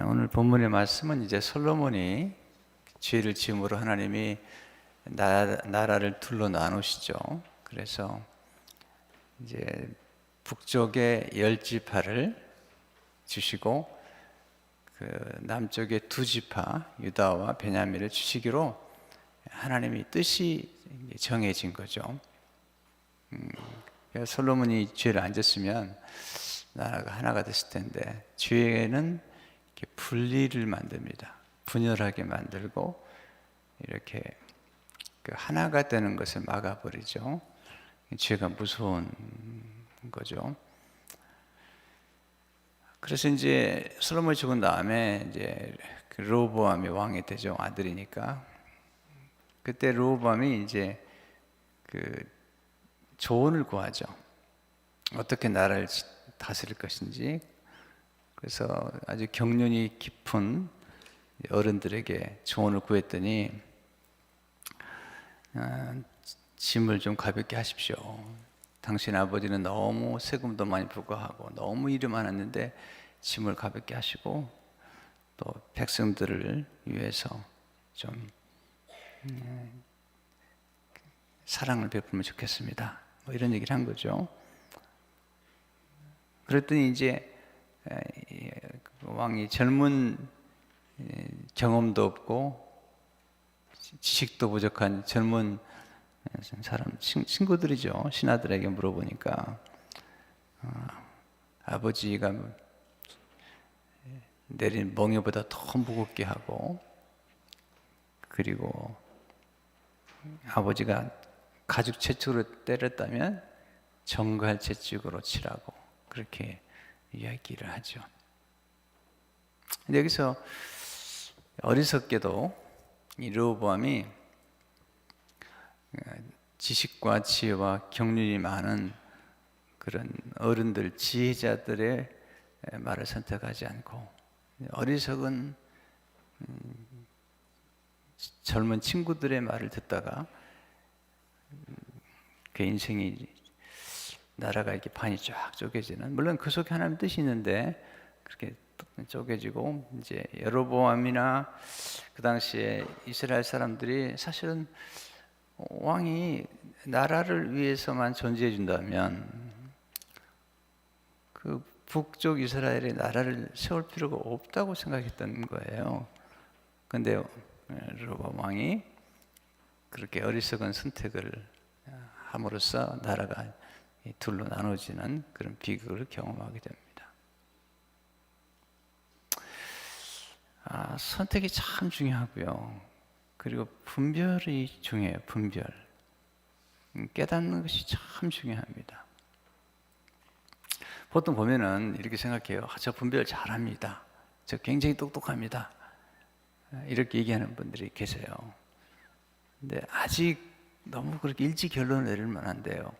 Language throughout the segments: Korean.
오늘 본문의 말씀은 이제 솔로몬이 죄를 지음으로 하나님이 나라를 둘로 나누시죠. 그래서 이제 북쪽에 10지파를 주시고 그 남쪽에 2지파 유다와 베냐민을 주시기로 하나님이 뜻이 정해진 거죠. 솔로몬이 죄를 안 졌으면 나라가 하나가 됐을 텐데 죄는 이렇게 분리를 만듭니다. 분열하게 만들고 이렇게 하나가 되는 것을 막아버리죠. 죄가 무서운 거죠. 그래서 이제 솔로몬이 죽은 다음에 이제 르호보암이 왕이 되죠. 아들이니까. 그때 르호보암이 이제 조언을 구하죠. 어떻게 나라를 다스릴 것인지. 그래서 아주 경륜이 깊은 어른들에게 조언을 구했더니 짐을 좀 가볍게 하십시오. 당신 아버지는 너무 세금도 많이 부과하고 너무 일이 많았는데 짐을 가볍게 하시고 또 백성들을 위해서 좀 사랑을 베풀면 좋겠습니다. 뭐 이런 얘기를 한 거죠. 그랬더니 이제 왕이 젊은 경험도 없고 지식도 부족한 젊은 사람 친구들이죠. 신하들에게 물어보니까 아버지가 내린 멍에보다 더 무겁게 하고, 그리고 아버지가 가죽 채찍으로 때렸다면 정갈 채찍으로 치라고 그렇게 이야기를 하죠. 근데 여기서 어리석게도 이 르호보암이 지식과 지혜와 경륜이 많은 그런 어른들, 지혜자들의 말을 선택하지 않고 어리석은 젊은 친구들의 말을 듣다가 그 인생이 나라가 이렇게 반이 쫙 쪼개지는, 물론 그 속에 하나님 뜻이 있는데 그렇게 쪼개지고, 이제 여로보암이나 그 당시에 이스라엘 사람들이 사실은 왕이 나라를 위해서만 존재해 준다면 그 북쪽 이스라엘의 나라를 세울 필요가 없다고 생각했던 거예요. 그런데 여로보암 왕이 그렇게 어리석은 선택을 함으로써 나라가 둘로 나눠지는 그런 비극을 경험하게 됩니다. 선택이 참 중요하고요. 그리고 분별이 중요해요. 분별. 깨닫는 것이 참 중요합니다. 보통 보면은 이렇게 생각해요. 저 분별 잘합니다. 저 굉장히 똑똑합니다. 이렇게 얘기하는 분들이 계세요. 근데 아직 너무 그렇게 일찍 결론을 내리면 안 돼요.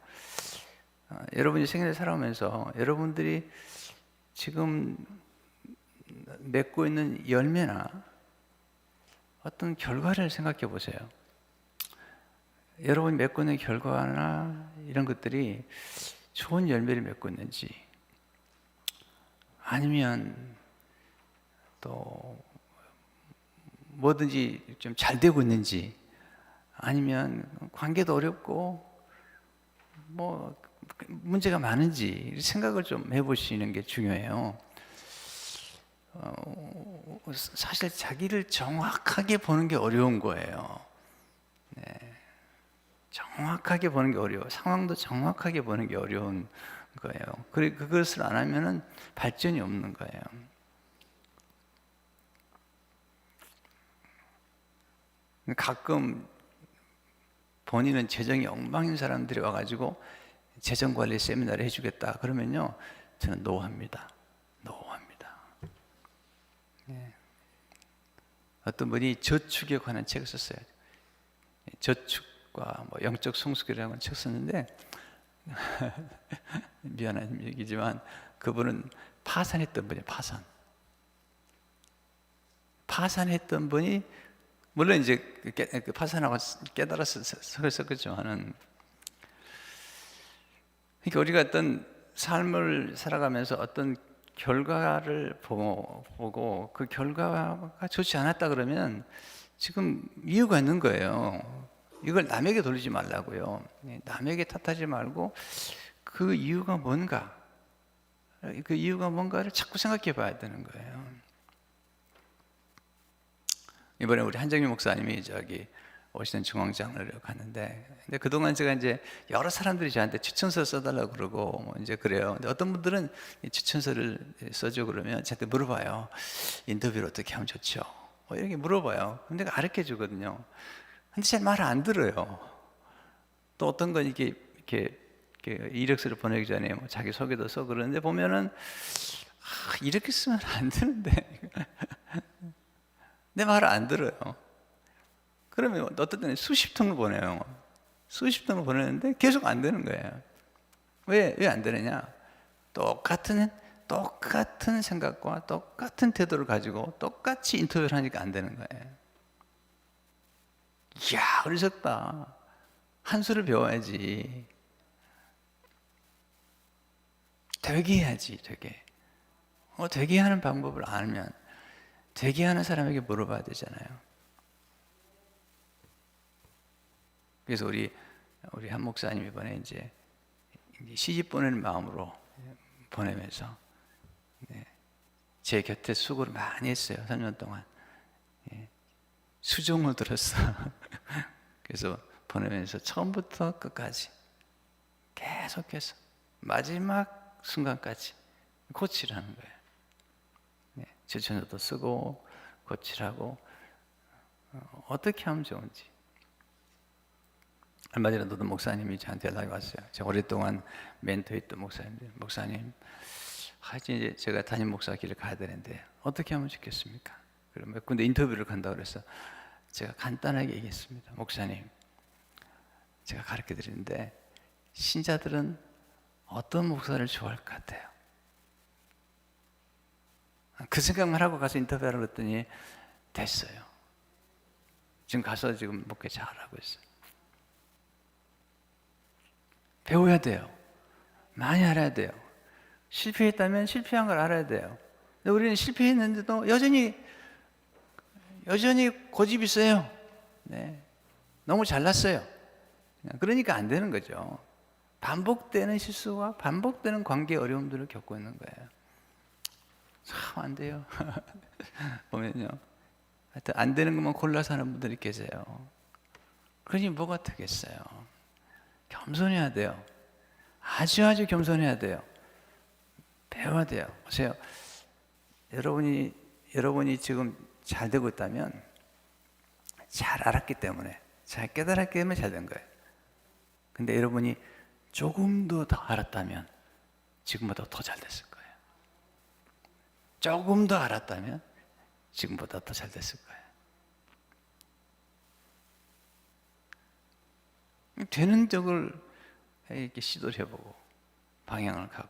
여러분이 생애를 살아오면서 여러분들이 지금 맺고 있는 열매나 어떤 결과를 생각해 보세요. 여러분이 맺고 있는 결과나 이런 것들이 좋은 열매를 맺고 있는지, 아니면 또 뭐든지 좀 잘 되고 있는지, 아니면 관계도 어렵고 뭐 문제가 많은지 생각을 좀 해보시는 게 중요해요. 사실 자기를 정확하게 보는 게 어려운 거예요. 네. 정확하게 보는 게 어려워. 상황도 정확하게 보는 게 어려운 거예요. 그리고 그것을 안 하면은 발전이 없는 거예요. 가끔 본인은 재정이 엉망인 사람들이 와가지고 재정관리 세미나를 해주겠다 그러면요, 저는 노합니다. 네. 어떤 분이 저축에 관한 책을 썼어요. 저축과 뭐 영적 성숙이라는 책 썼는데 미안한 얘기지만 그분은 파산했던 분이에요. 파산했던 분이, 물론 이제 파산하고 깨달아서 썼겠지만은, 그러니까 우리가 어떤 삶을 살아가면서 어떤 결과를 보고 그 결과가 좋지 않았다 그러면 지금 이유가 있는 거예요. 이걸 남에게 돌리지 말라고요. 남에게 탓하지 말고 그 이유가 뭔가, 그 이유가 뭔가를 자꾸 생각해 봐야 되는 거예요. 이번에 우리 한정희 목사님이 저기 오시는 중앙장로를 갔는데, 근데 그동안 제가 이제 여러 사람들이 저한테 추천서 써달라고 그러고 뭐 이제 그래요. 근데 어떤 분들은 추천서를 써줘 그러면 저한테 물어봐요. 인터뷰를 어떻게 하면 좋죠? 뭐 이렇게 물어봐요. 근데 내가 가르쳐 주거든요. 근데 잘 말 안 들어요. 또 어떤 건 이렇게 이력서를 보내기 전에 뭐 자기 소개도 써 그러는데 보면은 이렇게 쓰면 안 되는데 내 말을 안 들어요. 그러면 어떤 때는 수십 통을 보내요. 수십 통을 보내는데 계속 안 되는 거예요. 왜 안 되느냐? 똑같은 생각과 똑같은 태도를 가지고 똑같이 인터뷰를 하니까 안 되는 거예요. 이야, 어리석다. 한 수를 배워야지. 되게 해야지, 되게. 되게 하는 방법을 알면 되게 하는 사람에게 물어봐야 되잖아요. 그래서 우리 한 목사님 이번에 이제 시집 보내는 마음으로 보내면서 제 곁에 수고를 많이 했어요. 3년 동안. 수종을 들었어. 그래서 보내면서 처음부터 끝까지 계속해서 마지막 순간까지 코치라는 거예요. 추천서도 쓰고 코치라고 어떻게 하면 좋은지. 얼마 전에 어떤 목사님이 저한테 연락이 왔어요. 제가 오랫동안 멘토했던 목사님, 이제 제가 담임 목사 길을 가야 되는데 어떻게 하면 좋겠습니까? 그리고 몇 군데 인터뷰를 간다고 그래서 제가 간단하게 얘기했습니다. 목사님, 제가 가르쳐 드리는데 신자들은 어떤 목사를 좋아할 것 같아요? 그 생각만 하고 가서 인터뷰하러 그랬더니 됐어요. 지금 가서 지금 목회 잘하고 있어요. 배워야 돼요. 많이 알아야 돼요. 실패했다면 실패한 걸 알아야 돼요. 근데 우리는 실패했는데도 여전히 고집이 있어요. 네. 너무 잘났어요. 그러니까 안 되는 거죠. 반복되는 실수와 반복되는 관계 어려움들을 겪고 있는 거예요. 참 안 돼요. 보면요. 하여튼 안 되는 것만 골라서 하는 분들이 계세요. 그러니 뭐가 되겠어요. 겸손해야 돼요. 아주 겸손해야 돼요. 배워야 돼요. 보세요. 여러분이 지금 잘 되고 있다면 잘 알았기 때문에, 잘 깨달았기 때문에 잘 된 거예요. 근데 여러분이 조금 더 알았다면 지금보다 더 잘 됐을 거예요. 조금 더 알았다면 지금보다 더 잘 됐을 거예요. 되는 쪽을 이렇게 시도를 해보고 방향을 가고,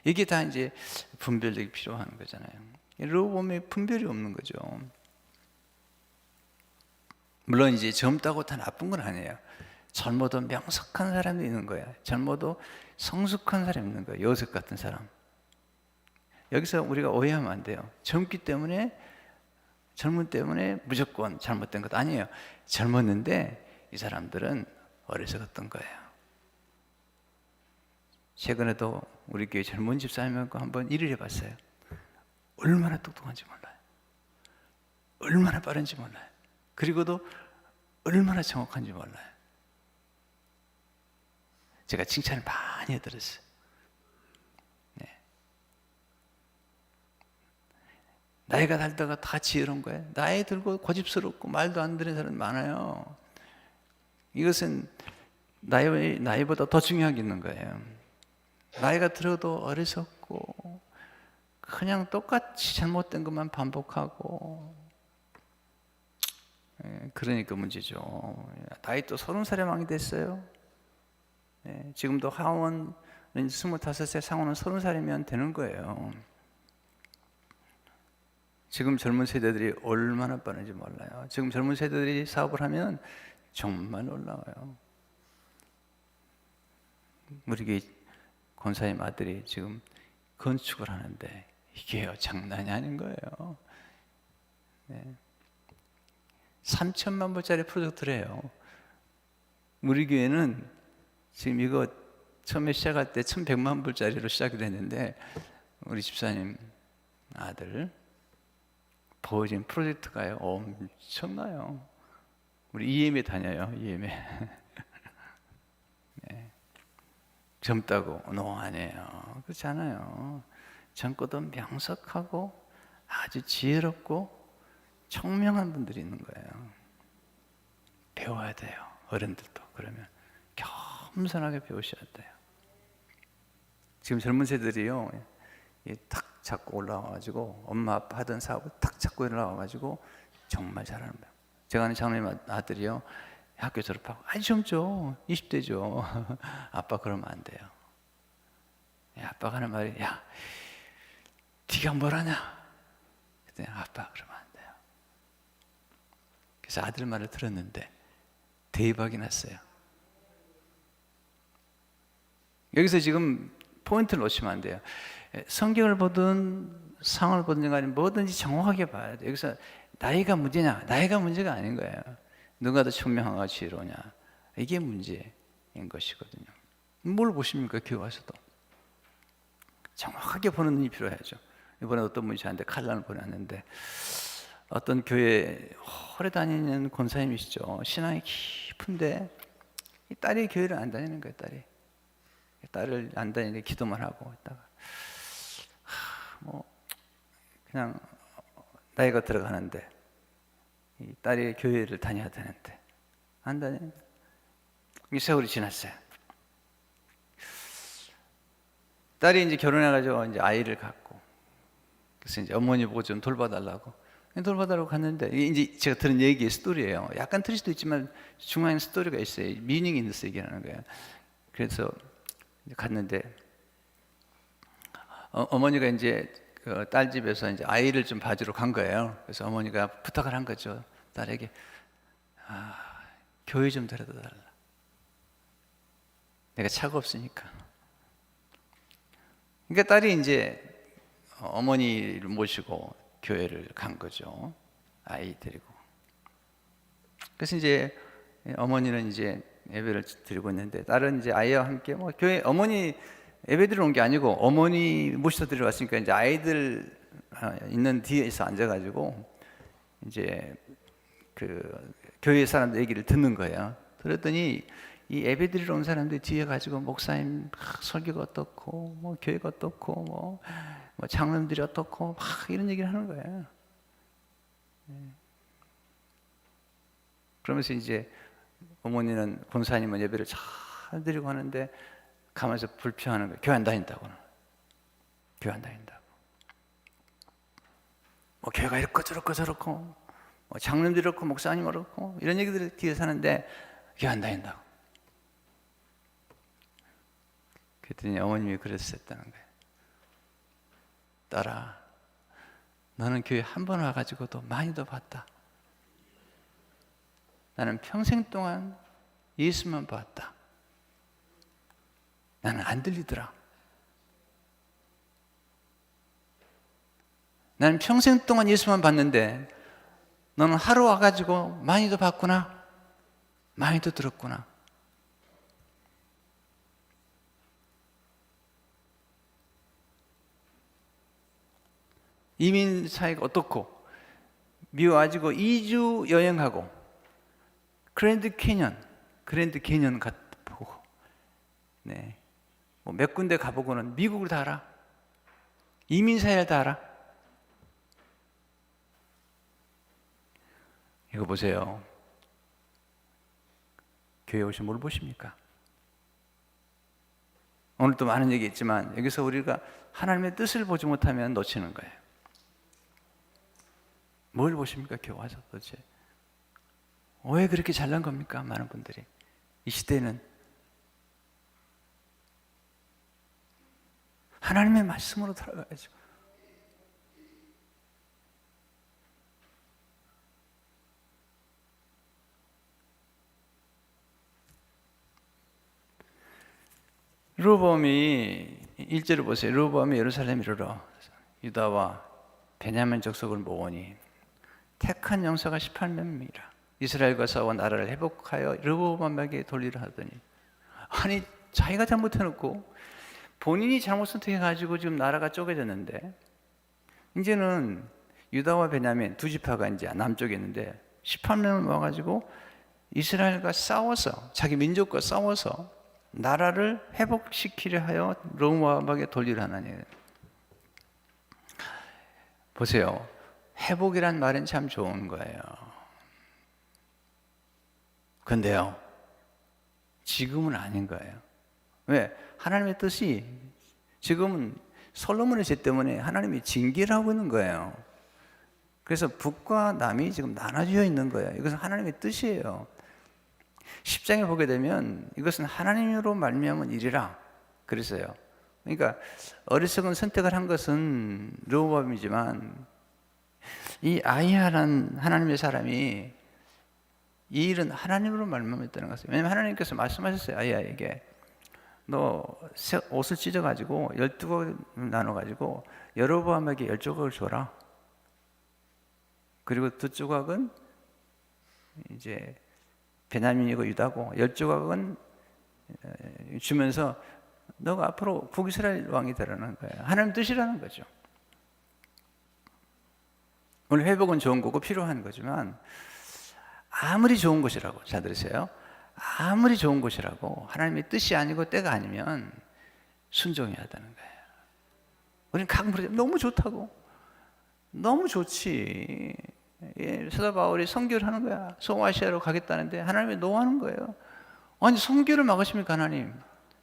이게 다 이제 분별력이 필요한 거잖아요. 로봇에 분별이 없는 거죠. 물론 이제 젊다고 다 나쁜 건 아니에요. 젊어도 명석한 사람이 있는 거야. 젊어도 성숙한 사람이 있는 거예요. 요셉 같은 사람. 여기서 우리가 오해하면 안 돼요. 젊기 때문에, 젊은 때문에 무조건 잘못된 것 아니에요. 젊었는데 이 사람들은 어리석었던 거예요. 최근에도 우리 교회 젊은 집사님하고 한번 일을 해봤어요. 얼마나 똑똑한지 몰라요. 얼마나 빠른지 몰라요. 그리고도 얼마나 정확한지 몰라요. 제가 칭찬을 많이 해드렸어요. 네. 나이가 들다가 다 지혜로운 거예요. 나이 들고 고집스럽고 말도 안 되는 사람 많아요. 이것은 나이보다 더 중요한 게 있는 거예요. 나이가 들어도 어리석고 그냥 똑같이 잘못된 것만 반복하고, 그러니까 문제죠. 나이 또 30살에 왕이 됐어요. 지금도 하원은 25세, 상원은 30살이면 되는 거예요. 지금 젊은 세대들이 얼마나 빠른지 몰라요. 지금 젊은 세대들이 사업을 하면 정말 놀라워요. 우리 권사님 아들이 지금 건축을 하는데 이게요, 장난이 아닌 거예요. 네. 3천만 불짜리 프로젝트를 해요. 우리 교회는 지금 이거 처음에 시작할 때 1,100만 불짜리로 시작이 됐는데 우리 집사님 아들 보여진 프로젝트가요 엄청나요. 우리 EM에 다녀요. EM에. 네. 젊다고 노안이에요. 그렇지 않아요. 젊고도 명석하고 아주 지혜롭고 청명한 분들이 있는 거예요. 배워야 돼요. 어른들도. 그러면 겸손하게 배우셔야 돼요. 지금 젊은 세대들이요, 탁 잡고 올라와가지고 엄마 아빠 하던 사업을 탁 잡고 올라와가지고 정말 잘하는 거예요. 제가 아는 장로님 아들이요, 학교 졸업하고 아주 젊죠. 20대죠. 아빠 그러면 안 돼요. 아빠가 하는 말이, 야, 네가 뭘 하냐? 그랬더니 아빠 그러면 안 돼요. 그래서 아들 말을 들었는데 대박이 났어요. 여기서 지금 포인트를 놓치면 안 돼요. 성경을 보든 상을 보든 간에 뭐든지 정확하게 봐야 돼요. 여기서 나이가 문제냐? 나이가 문제가 아닌 거예요. 누가 더 청명하고 지혜로우냐? 이게 문제인 것이거든요. 뭘 보십니까? 교회 와서도 정확하게 보는 눈이 필요하죠. 이번에 어떤 분이 저한테 칼럼을 보냈는데, 어떤 교회 오래 다니는 권사님이시죠. 신앙이 깊은데 이 딸이 교회를 안 다니는 거예요. 딸을 안 다니는데 기도만 하고 있다가 뭐 그냥 나이가 들어가는데 이 딸이 교회를 다녀야 되는데 안 다니는 거예요. 이 세월이 지났어요. 딸이 이제 결혼해가지고 이제 아이를 갖고, 그래서 이제 어머니 보고 좀 돌봐달라고 갔는데, 이제 제가 들은 얘기의 스토리예요. 약간 틀릴 수도 있지만 중요한 스토리가 있어요. 미닝이 있어서 얘기하는 거예요. 그래서 갔는데 어머니가 이제 그 딸 집에서 이제 아이를 좀 봐주러 간 거예요. 그래서 어머니가 부탁을 한 거죠. 딸에게, 교회 좀 데려다 달라. 내가 차가 없으니까. 그러니까 딸이 이제 어머니를 모시고 교회를 간 거죠. 아이 데리고. 그래서 이제 어머니는 이제 예배를 드리고 있는데, 딸은 이제 아이와 함께 뭐 교회, 어머니 예배 드리러 온 게 아니고 어머니 모셔 드리러 왔으니까 이제 아이들 있는 뒤에서 앉아가지고 이제 그 교회 사람들 얘기를 듣는 거예요. 그랬더니 이 예배 드리러 온 사람들 뒤에 가지고 목사님 설교가 어떻고 뭐 교회가 어떻고 뭐 장로님들이 어떻고 막 이런 얘기를 하는 거예요. 그러면서 이제 어머니는, 권사님은 예배를 잘 드리고 하는데 가면서 불평하는 거예요. 교회 안 다닌다고. 교회 안 다닌다고. 뭐 교회가 이렇고 저렇고 뭐 장로님들이 이렇고 목사님 그렇고 이런 얘기들을 뒤에서 하는데 교회 안 다닌다고. 그랬더니 어머님이 그랬었다는 거예요. 딸아, 너는 교회 한 번 와가지고도 많이도 봤다. 나는 평생 동안 예수만 봤다. 나는 안 들리더라. 나는 평생 동안 예수만 봤는데 너는 하루 와가지고 많이도 봤구나. 많이도 들었구나. 이민 사회가 어떻고, 미국 와가지고 2주 여행하고 그랜드 캐년 가보고, 네, 뭐 몇 군데 가보고는 미국을 다 알아. 이민 사회를 다 알아. 이거 보세요. 교회 오시면 뭘 보십니까? 오늘 또 많은 얘기 있지만 여기서 우리가 하나님의 뜻을 보지 못하면 놓치는 거예요. 뭘 보십니까? 교회 와서 도대체 왜 그렇게 잘난 겁니까? 많은 분들이. 이 시대는 하나님의 말씀으로 돌아가야죠. 르호보암이 1절을 보세요. 르호보암이 예루살렘에 이르러 유다와 베냐민 족속을 모으니 택한 용사가 18명이라. 이스라엘과 싸워 나라를 회복하여 르호보암에게 돌리려 하더니, 아니 자기가 잘못해놓고 본인이 잘못 선택해가지고 지금 나라가 쪼개졌는데, 이제는 유다와 베냐민 두 지파가 이제 남쪽에 있는데 18명을 모아가지고 이스라엘과 싸워서, 자기 민족과 싸워서 나라를 회복시키려 하여 르호보암에게 돌리려 하나니. 보세요, 회복이란 말은 참 좋은 거예요. 근데요, 지금은 아닌 거예요. 왜? 하나님의 뜻이 지금은 솔로몬의 죄 때문에 하나님이 징계를 하고 있는 거예요. 그래서 북과 남이 지금 나눠져 있는 거예요. 이것은 하나님의 뜻이에요. 10장에 보게 되면 이것은 하나님으로 말미암은 일이라 그랬어요. 그러니까 어리석은 선택을 한 것은 르호보암이지만, 이 아이야라는 하나님의 사람이 이 일은 하나님으로 말미암았다는 것이에요. 왜냐하면 하나님께서 말씀하셨어요. 아이야에게, 너 옷을 찢어가지고 12조각 나눠가지고 여로보암에게 10조각을 줘라. 그리고 2조각은 이제 베냐민이고 유다고 10조각은 주면서 너가 앞으로 북이스라엘 왕이 되라는 거예요. 하나님 뜻이라는 거죠. 오늘 회복은 좋은 거고 필요한 거지만, 아무리 좋은 것이라고, 잘 들으세요, 아무리 좋은 것이라고 하나님의 뜻이 아니고 때가 아니면 순종해야 한다는 거예요. 우리는 가끔 그러죠. 너무 좋다고, 너무 좋지. 사도 바울이 선교를 하는 거야. 소아시아로 가겠다는데 하나님이 노하는 거예요. 아니 선교를 막으십니까 하나님?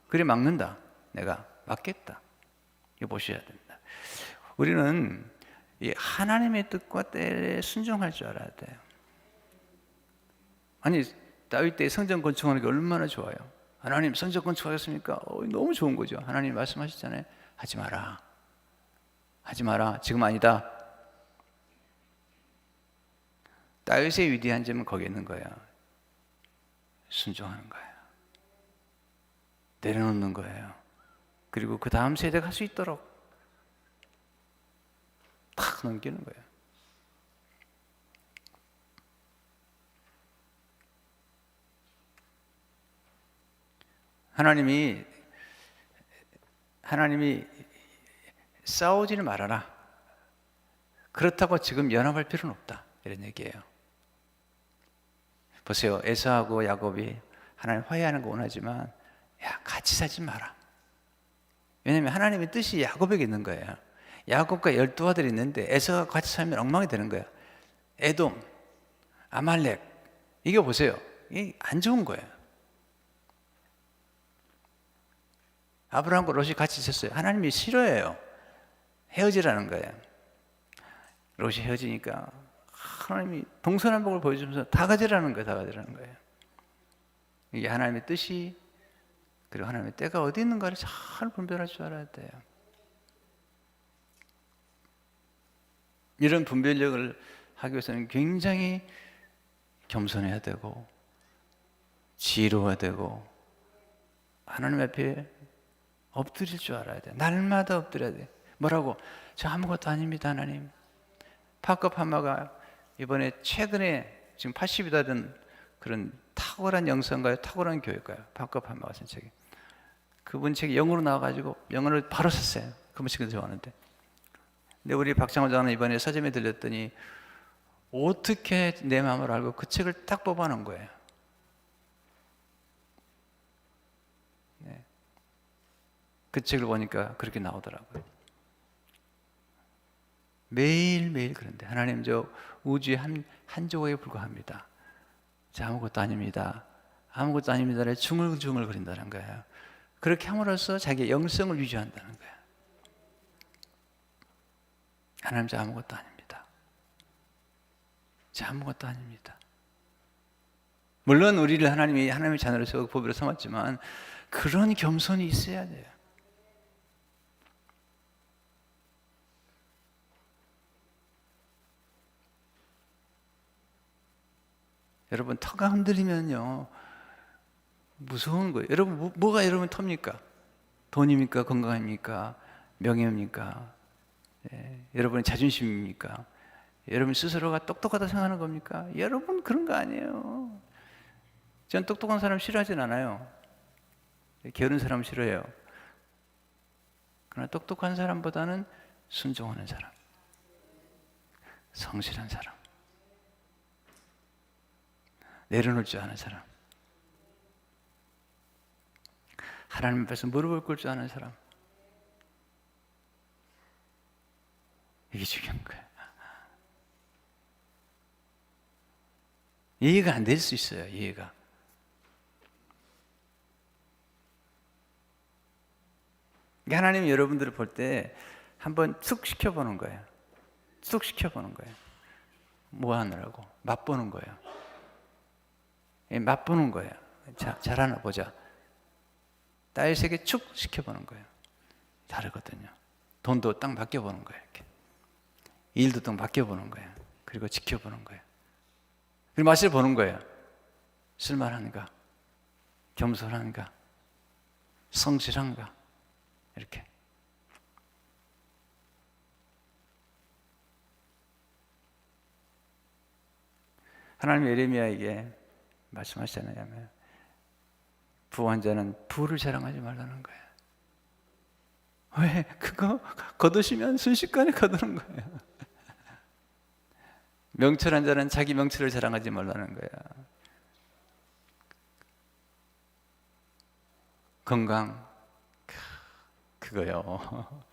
그래, 막는다. 내가 막겠다. 이거 보셔야 된다. 우리는 이 하나님의 뜻과 때에 순종할 줄 알아야 돼요. 아니 다윗 때 성전 건축하는 게 얼마나 좋아요. 하나님 성전 건축하겠습니까? 너무 좋은 거죠. 하나님 말씀하셨잖아요. 하지 마라. 하지 마라. 지금 아니다. 다윗의 위대한 점은 거기에 있는 거예요. 순종하는 거예요. 내려놓는 거예요. 그리고 그 다음 세대가 할 수 있도록 탁 넘기는 거예요. 하나님이 싸우지는 말아라. 그렇다고 지금 연합할 필요는 없다. 이런 얘기예요. 보세요. 에사하고 야곱이 하나님 화해하는 거 원하지만, 야, 같이 살지 마라. 왜냐하면 하나님의 뜻이 야곱에게 있는 거예요. 야곱과 12아들이 있는데 에서가 같이 살면 엉망이 되는 거예요. 에돔, 아말렉, 이거 보세요. 이게 안 좋은 거예요. 아브라함과 롯이 같이 있었어요. 하나님이 싫어해요. 헤어지라는 거예요. 롯이 헤어지니까 하나님이 동서남북을 보여주면서 다 가지라는 거예요. 다 가지라는 거예요. 이게 하나님의 뜻이, 그리고 하나님의 때가 어디 있는가를 잘 분별할 줄 알아야 돼요. 이런 분별력을 하기 위해서는 굉장히 겸손해야 되고 지혜로워야 되고 하나님 앞에 엎드릴 줄 알아야 돼. 날마다 엎드려야 돼. 뭐라고? 저 아무것도 아닙니다 하나님. 파커 파마가 이번에 최근에 지금 80이 된 그런 탁월한 영성가요? 탁월한 교육가요? 파커 파마가 쓴 책이. 그분 책이 영어로 나와가지고 영어를 바로 썼어요. 그분 책을 좋아하는데. 근데 우리 박장호 장은 이번에 서점에 들렸더니 어떻게 내 마음을 알고 그 책을 딱 뽑아놓은 거예요. 네. 그 책을 보니까 그렇게 나오더라고요. 매일매일 그런데 하나님 저 우주의 한 조각에 불과합니다. 저 아무것도 아닙니다. 아무것도 아닙니다를 중얼중얼 거린다는 거예요. 그렇게 함으로써 자기의 영성을 유지한다는 거예요. 하나님 저 아무것도 아닙니다. 저 아무것도 아닙니다. 물론 우리를 하나님의 자녀로서 법으로 삼았지만 그런 겸손이 있어야 돼요. 여러분 터가 흔들리면요 무서운 거예요. 여러분 뭐가 여러분 터입니까? 돈입니까? 건강입니까? 명예입니까? 여러분의 자존심입니까? 여러분 스스로가 똑똑하다 생각하는 겁니까? 여러분 그런 거 아니에요. 전 똑똑한 사람 싫어하진 않아요. 게으른 사람 싫어해요. 그러나 똑똑한 사람보다는 순종하는 사람, 성실한 사람, 내려놓을 줄 아는 사람, 하나님 앞에서 무릎을 꿇을 줄 아는 사람, 이게 중요한 거예요. 이해가 안 될 수 있어요. 이해가. 하나님이 여러분들을 볼 때 한번 툭 시켜보는 거예요. 툭 시켜보는 거예요. 뭐 하느라고? 맛보는 거예요. 맛보는 거예요. 자, 잘하나 보자. 딸에게 축 시켜보는 거예요. 다르거든요. 돈도 딱 맡겨보는 거예요. 이렇게. 일도 딱 맡겨보는 거예요. 그리고 지켜보는 거예요. 그리고 맛을 보는 거예요. 쓸만한가? 겸손한가? 성실한가? 이렇게. 하나님이 예레미야에게 말씀하시잖아요. 부한 자는 부를 자랑하지 말라는 거예요. 왜? 그거 거두시면 순식간에 거두는 거예요. 명철한 자는 자기 명철을 자랑하지 말라는 거야. 건강, 그거요.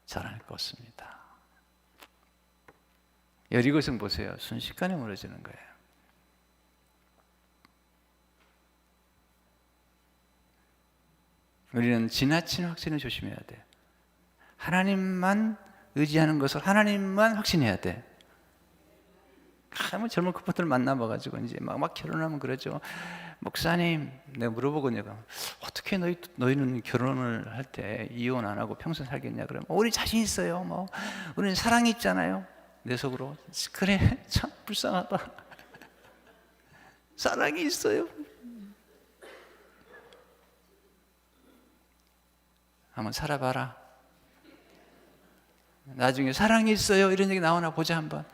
잘할 것 없습니다. 여리고성 보세요. 순식간에 무너지는 거예요. 우리는 지나친 확신을 조심해야 돼. 하나님만 의지하는 것을 하나님만 확신해야 돼. 뭐 젊은 커플들 만나봐가지고 이제 막 결혼하면 그러죠. 목사님, 내가 물어보거든요. 어떻게 너희는 결혼을 할 때 이혼 안 하고 평생 살겠냐? 그러면 우리 자신 있어요. 뭐 우리는 사랑이 있잖아요. 내 속으로 그래 참 불쌍하다. 사랑이 있어요. 한번 살아봐라. 나중에 사랑이 있어요 이런 얘기 나오나 보자 한번.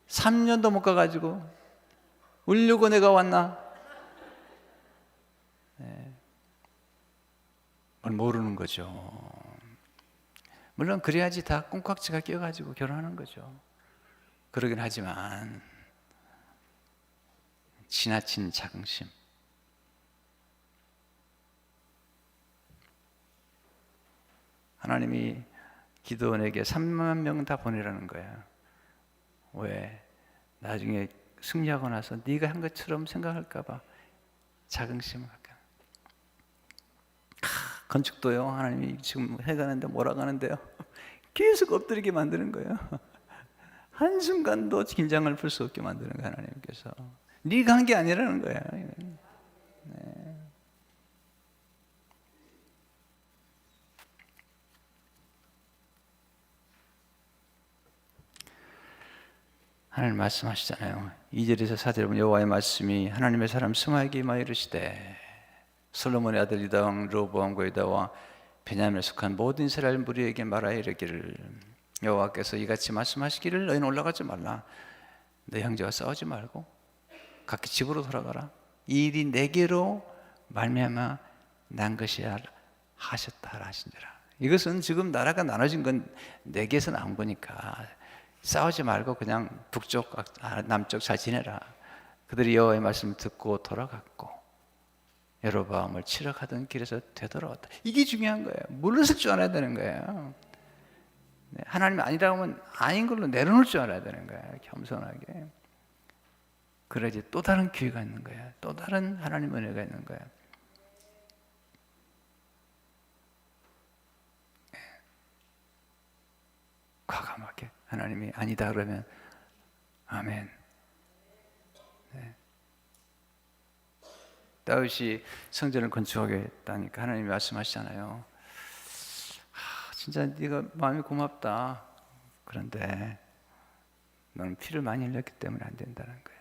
3년도 못 가가지고 울려고 내가 왔나? 네. 모르는 거죠. 물론 그래야지 다 꽁깍지가 끼어가지고 결혼하는 거죠. 그러긴 하지만 지나친 자긍심, 하나님이 기드온에게 3만 명 다 보내라는 거야. 왜? 나중에 승리하고 나서 네가 한 것처럼 생각할까 봐 자긍심을 할까. 건축도요. 하나님이 지금 해가는데 몰아가는데요. 계속 엎드리게 만드는 거예요. 한순간도 긴장을 풀 수 없게 만드는 거예요. 하나님께서. 네가 한 게 아니라는 거야. 네. 하나님 말씀하시잖아요. 2절에서 4절 보면 여호와의 말씀이 하나님의 사람 스마에게 임하여 이르시되 솔로몬의 아들 유다 왕 르호보암과 유다와 베냐민에 속한 모든 이스라엘 무리에게 말하여 이르기를 여호와께서 이같이 말씀하시기를 너희는 올라가지 말라. 너 형제와 싸우지 말고 각기 집으로 돌아가라. 이 일이 내게로 말미암아 난 것이야 하셨다 하신지라. 이것은 지금 나라가 나눠진 건 내게서 나온 거니까 싸우지 말고 그냥 북쪽, 남쪽 잘 지내라. 그들이 여호와의 말씀을 듣고 돌아갔고 여로보암을 치러 가던 길에서 되돌아왔다. 이게 중요한 거예요. 물러설 줄 알아야 되는 거예요. 하나님이 아니라고 하면 아닌 걸로 내려놓을 줄 알아야 되는 거예요. 겸손하게. 그래야지 또 다른 기회가 있는 거예요. 또 다른 하나님 은혜가 있는 거예요. 과감하게 하나님이 아니다 그러면 아멘. 네. 다윗이 성전을 건축하겠다니까 하나님이 말씀하시잖아요. 진짜 네가 마음이 고맙다. 그런데 너는 피를 많이 흘렸기 때문에 안 된다는 거예요.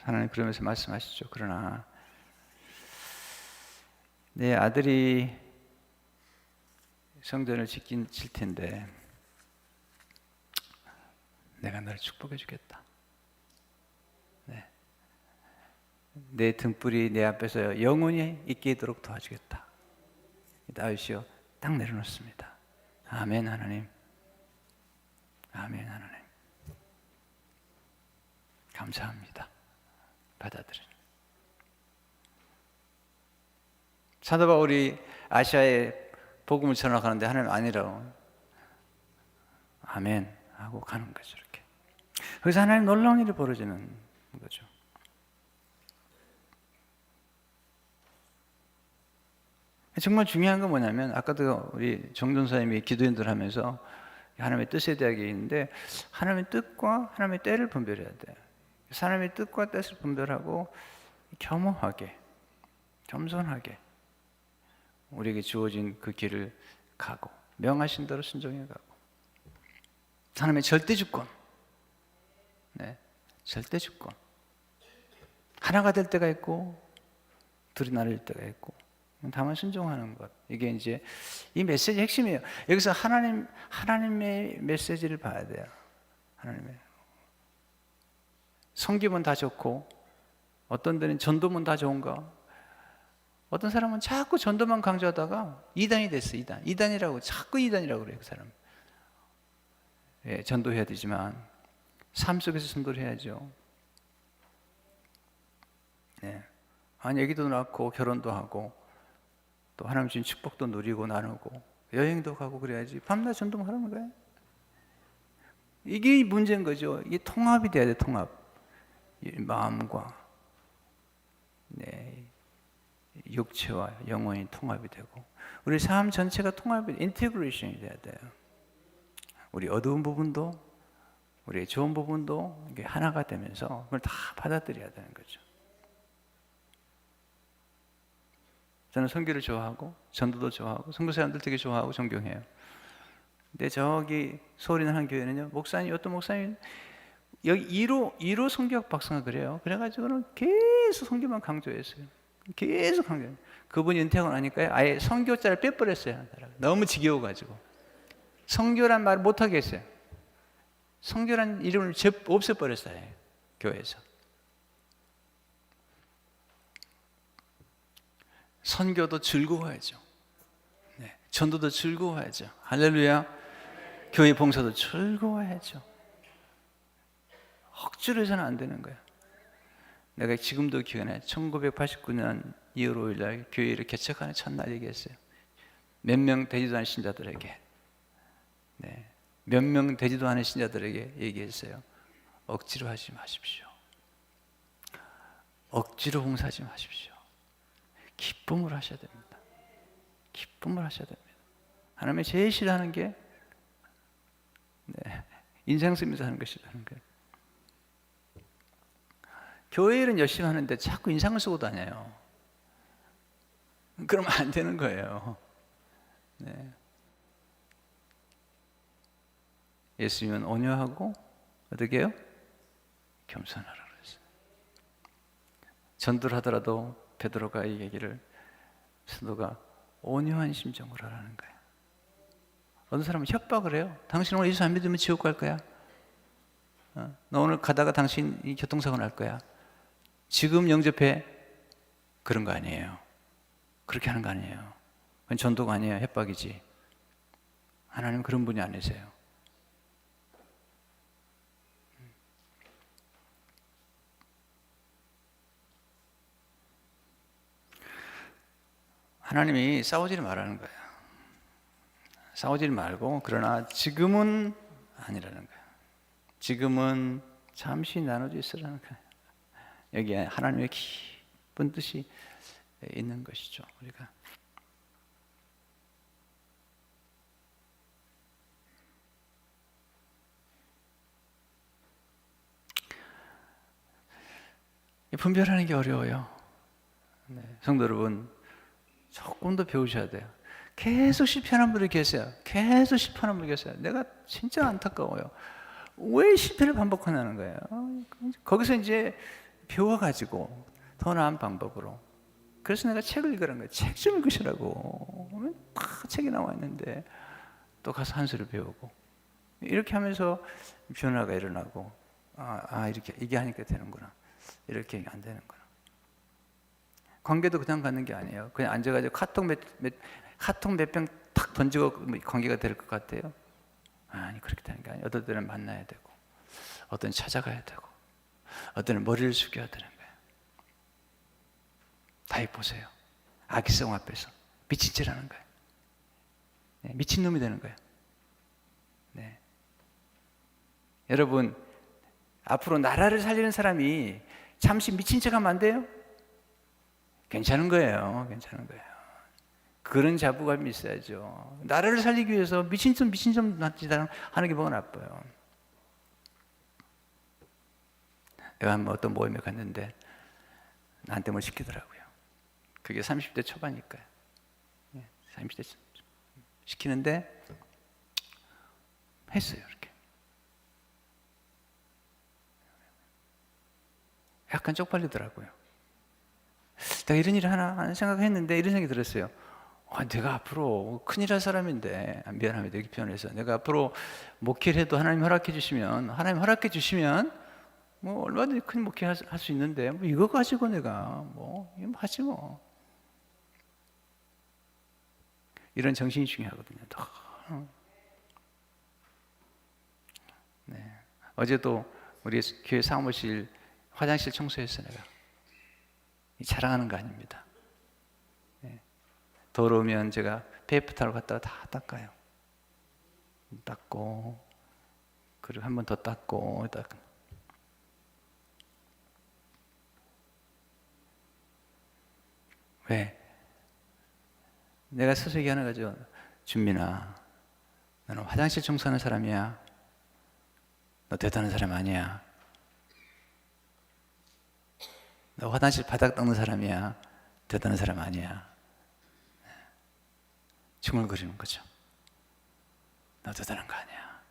하나님 그러면서 말씀하시죠. 그러나 내 아들이 성전을 짓긴 질 텐데 내가 너를 축복해 주겠다. 네. 내 등불이 내 앞에서 영원히 있게 있도록 도와주겠다. 다윗이요 딱 내려놓습니다. 아멘 하나님. 아멘 하나님. 감사합니다. 받아들여요. 사도 바울이 아시아에 복음을 전하가는데 하나님 아니라고 아멘 하고 가는 거죠. 이렇게. 그래서 하나님 놀라운 일이 벌어지는 거죠. 정말 중요한 건 뭐냐면 아까도 우리 정전사님이 기도인들 하면서 하나님의 뜻에 대하게 있는데 하나님의 뜻과 하나님의 때를 분별해야 돼요. 하나님의 뜻과 뜻을 분별하고 겸허하게 겸손하게 우리에게 주어진 그 길을 가고 명하신 대로 순종해 가고 하나님의 절대 주권, 네, 절대 주권. 하나가 될 때가 있고 둘이 나뉠 때가 있고 다만 순종하는 것. 이게 이제 이 메시지의 핵심이에요. 여기서 하나님의 메시지를 봐야 돼요. 하나님의 섬기면 다 좋고 어떤 데는 전도면 다 좋은가? 어떤 사람은 자꾸 전도만 강조하다가 이단이 됐어. 이단이라고 자꾸 이단이라고 그래요. 그 사람. 예, 전도해야 되지만 삶 속에서 전도를 해야죠. 네. 아니 애기도 낳고 결혼도 하고 또 하나님 주신 축복도 누리고 나누고 여행도 가고 그래야지 밤낮 전도만 하는 거예요. 이게 문제인 거죠. 이게 통합이 돼야 돼. 통합. 이 마음과 네, 육체와 영혼이 통합이 되고 우리 삶 전체가 통합이 인테그레이션이 돼야 돼요. 우리 어두운 부분도 우리의 좋은 부분도 이게 하나가 되면서 그걸 다 받아들여야 되는 거죠. 저는 선교를 좋아하고 전도도 좋아하고 선교 사람들 되게 좋아하고 존경해요. 근데 저기 서울에 있는 한 교회는요, 목사님 어떤 목사님 여기 1호 선교학 박사가 그래요. 그래가지고는 계속 선교만 강조했어요. 계속 강조해요. 그분이 은퇴하고 나니까요, 아예 선교자를 빼버렸어요. 너무 지겨워가지고 선교란 말을 못하게 했어요. 선교란 이름을 없애버렸어요. 교회에서. 선교도 즐거워야죠. 네. 전도도 즐거워야죠. 할렐루야. 교회 봉사도 즐거워야죠. 억지로 해서는 안 되는 거야. 내가 지금도 기억나요. 1989년 2월 5일 날 교회를 개척하는 첫날 얘기했어요. 몇 명 되지도 않은 신자들에게, 네, 몇 명 되지도 않은 신자들에게 얘기했어요. 억지로 하지 마십시오. 억지로 봉사하지 마십시오. 기쁨을 하셔야 됩니다. 기쁨을 하셔야 됩니다. 하나님이 제일 싫어하는 게 네, 인상 쓰면서 하는 것이라는 거예요. 교회 일은 열심히 하는데 자꾸 인상을 쓰고 다녀요. 그러면 안 되는 거예요. 네. 예수님은 온유하고 어떻게 해요? 겸손하라 그랬어요. 전도를 하더라도 베드로가 이 얘기를 사도가 온유한 심정으로 하라는 거예요. 어떤 사람은 협박을 해요. 당신 오늘 예수 안 믿으면 지옥 갈 거야. 너 오늘 가다가 당신 이 교통사고 날 거야. 지금 영접해. 그런 거 아니에요. 그렇게 하는 거 아니에요. 그건 전도가 아니에요. 협박이지. 하나님 그런 분이 아니세요. 하나님이 싸우지 말라는 거예요. 싸우지 말고 그러나 지금은 아니라는 거예요. 지금은 잠시 나눠져 있으라는 거예요. 여기에 하나님의 깊은 뜻이 있는 것이죠. 우리가 분별하는 게 어려워요. 네. 성도 여러분, 조금 더 배우셔야 돼요. 계속 실패하는 분이 계세요. 계속 실패하는 분이 계세요. 내가 진짜 안타까워요. 왜 실패를 반복하냐는 거예요. 거기서 이제 배워가지고 더 나은 방법으로 그래서 내가 책을 읽으라는 거예요. 책 좀 읽으시라고. 막 책이 나와 있는데 또 가서 한 수를 배우고 이렇게 하면서 변화가 일어나고 이렇게 이게 하니까 되는구나. 이렇게 안 되는구나. 관계도 그냥 갖는 게 아니에요. 그냥 앉아가지고 카톡 몇 병 탁 던지고 관계가 될 것 같아요. 아니 그렇게 되는 게 아니에요. 어떤 때는 만나야 되고 어떤 찾아가야 되고 어떤 때는 머리를 숙여야 되는 거예요. 다 보세요. 악성 앞에서 미친 짓 하는 거예요. 네, 미친놈이 되는 거예요. 네. 여러분 앞으로 나라를 살리는 사람이 잠시 미친 척하면 안 돼요? 괜찮은 거예요. 괜찮은 거예요. 그런 자부감이 있어야죠. 나라를 살리기 위해서 미친 척 하는 게 뭐가 나빠요. 내가 한번 어떤 모임에 갔는데 나한테 뭘 시키더라고요. 그게 30대 초반이니까요. 30대 시키는데 했어요. 이렇게 약간 쪽팔리더라고요. 내가 이런 일을 하나 생각했는데 이런 생각이 들었어요. 내가 앞으로 큰일 할 사람인데 미안합니다. 이렇게 표현해서 내가 앞으로 목회를 해도 하나님 허락해 주시면 뭐 얼마든지 큰 목회 할 수 있는데 뭐 이거 가지고 내가 뭐 이거 하지 뭐. 이런 정신이 중요하거든요. 네. 어제도 우리 교회 사무실 화장실 청소했어 내가. 자랑하는 거 아닙니다. 네. 더러우면 제가 페이퍼타올 갖다가 다 닦아요. 닦고 그리고 한 번 더 닦고 왜? 내가 스스로 얘기하는 거죠. 준민아, 너는 화장실 청소하는 사람이야. 너 대단한 사람 아니야. 너 화장실 바닥 닦는 사람이야. 대단한 사람 아니야. 중얼거리는 거죠. 너 대단한 거 아니야.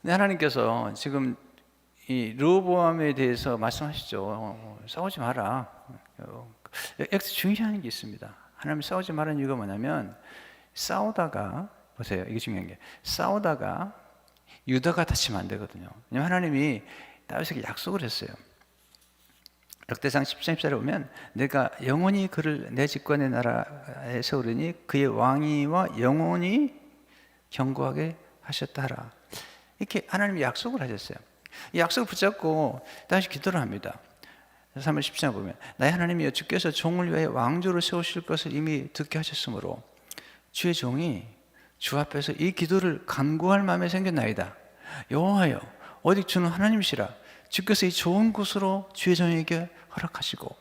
근데 하나님께서 지금 이 르호보암에 대해서 말씀하시죠. 싸우지 마라. 여기서 중요한 게 있습니다. 하나님 싸우지 말라는 이유가 뭐냐면 싸우다가 보세요. 이게 중요한 게 싸우다가 유다가 다치면 안 되거든요. 왜냐하면 하나님이 다윗에게 약속을 했어요. 역대상 10장 14절에 보면 내가 영원히 그를 내 집권의 나라에 세우리니 그의 왕위와 영원히 견고하게 하셨다 하라. 이렇게 하나님이 약속을 하셨어요. 이 약속을 붙잡고 다시 기도를 합니다. 3월 10장 보면 나의 하나님이여 주께서 종을 위하여 왕조를 세우실 것을 이미 듣게 하셨으므로 주의 종이 주 앞에서 이 기도를 간구할 마음에 생겼나이다. 여호와여 오직 주는 하나님이시라. 주께서 이 좋은 곳으로 주의 종에게 허락하시고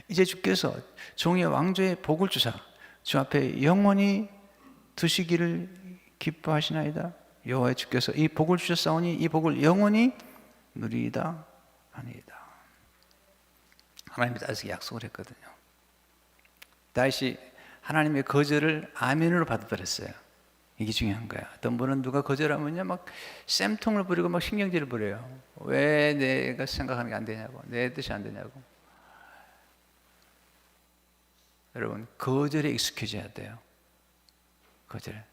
이제 주께서 종의 왕조의 복을 주사 주 앞에 영원히 두시기를 기뻐하시나이다. 여호와의 주께서 이 복을 주셨사오니 이 복을 영원히 누리이다 아니이다. 하나님이 다윗에게 약속을 했거든요. 다윗이 하나님의 거절을 아멘으로 받아들였어요. 이게 중요한 거야. 어떤 분은 누가 거절하면요 막 쌤통을 부리고 막 신경질을 부려요. 왜 내가 생각하는 게 안 되냐고, 내 뜻이 안 되냐고. 여러분 거절에 익숙해져야 돼요. 거절.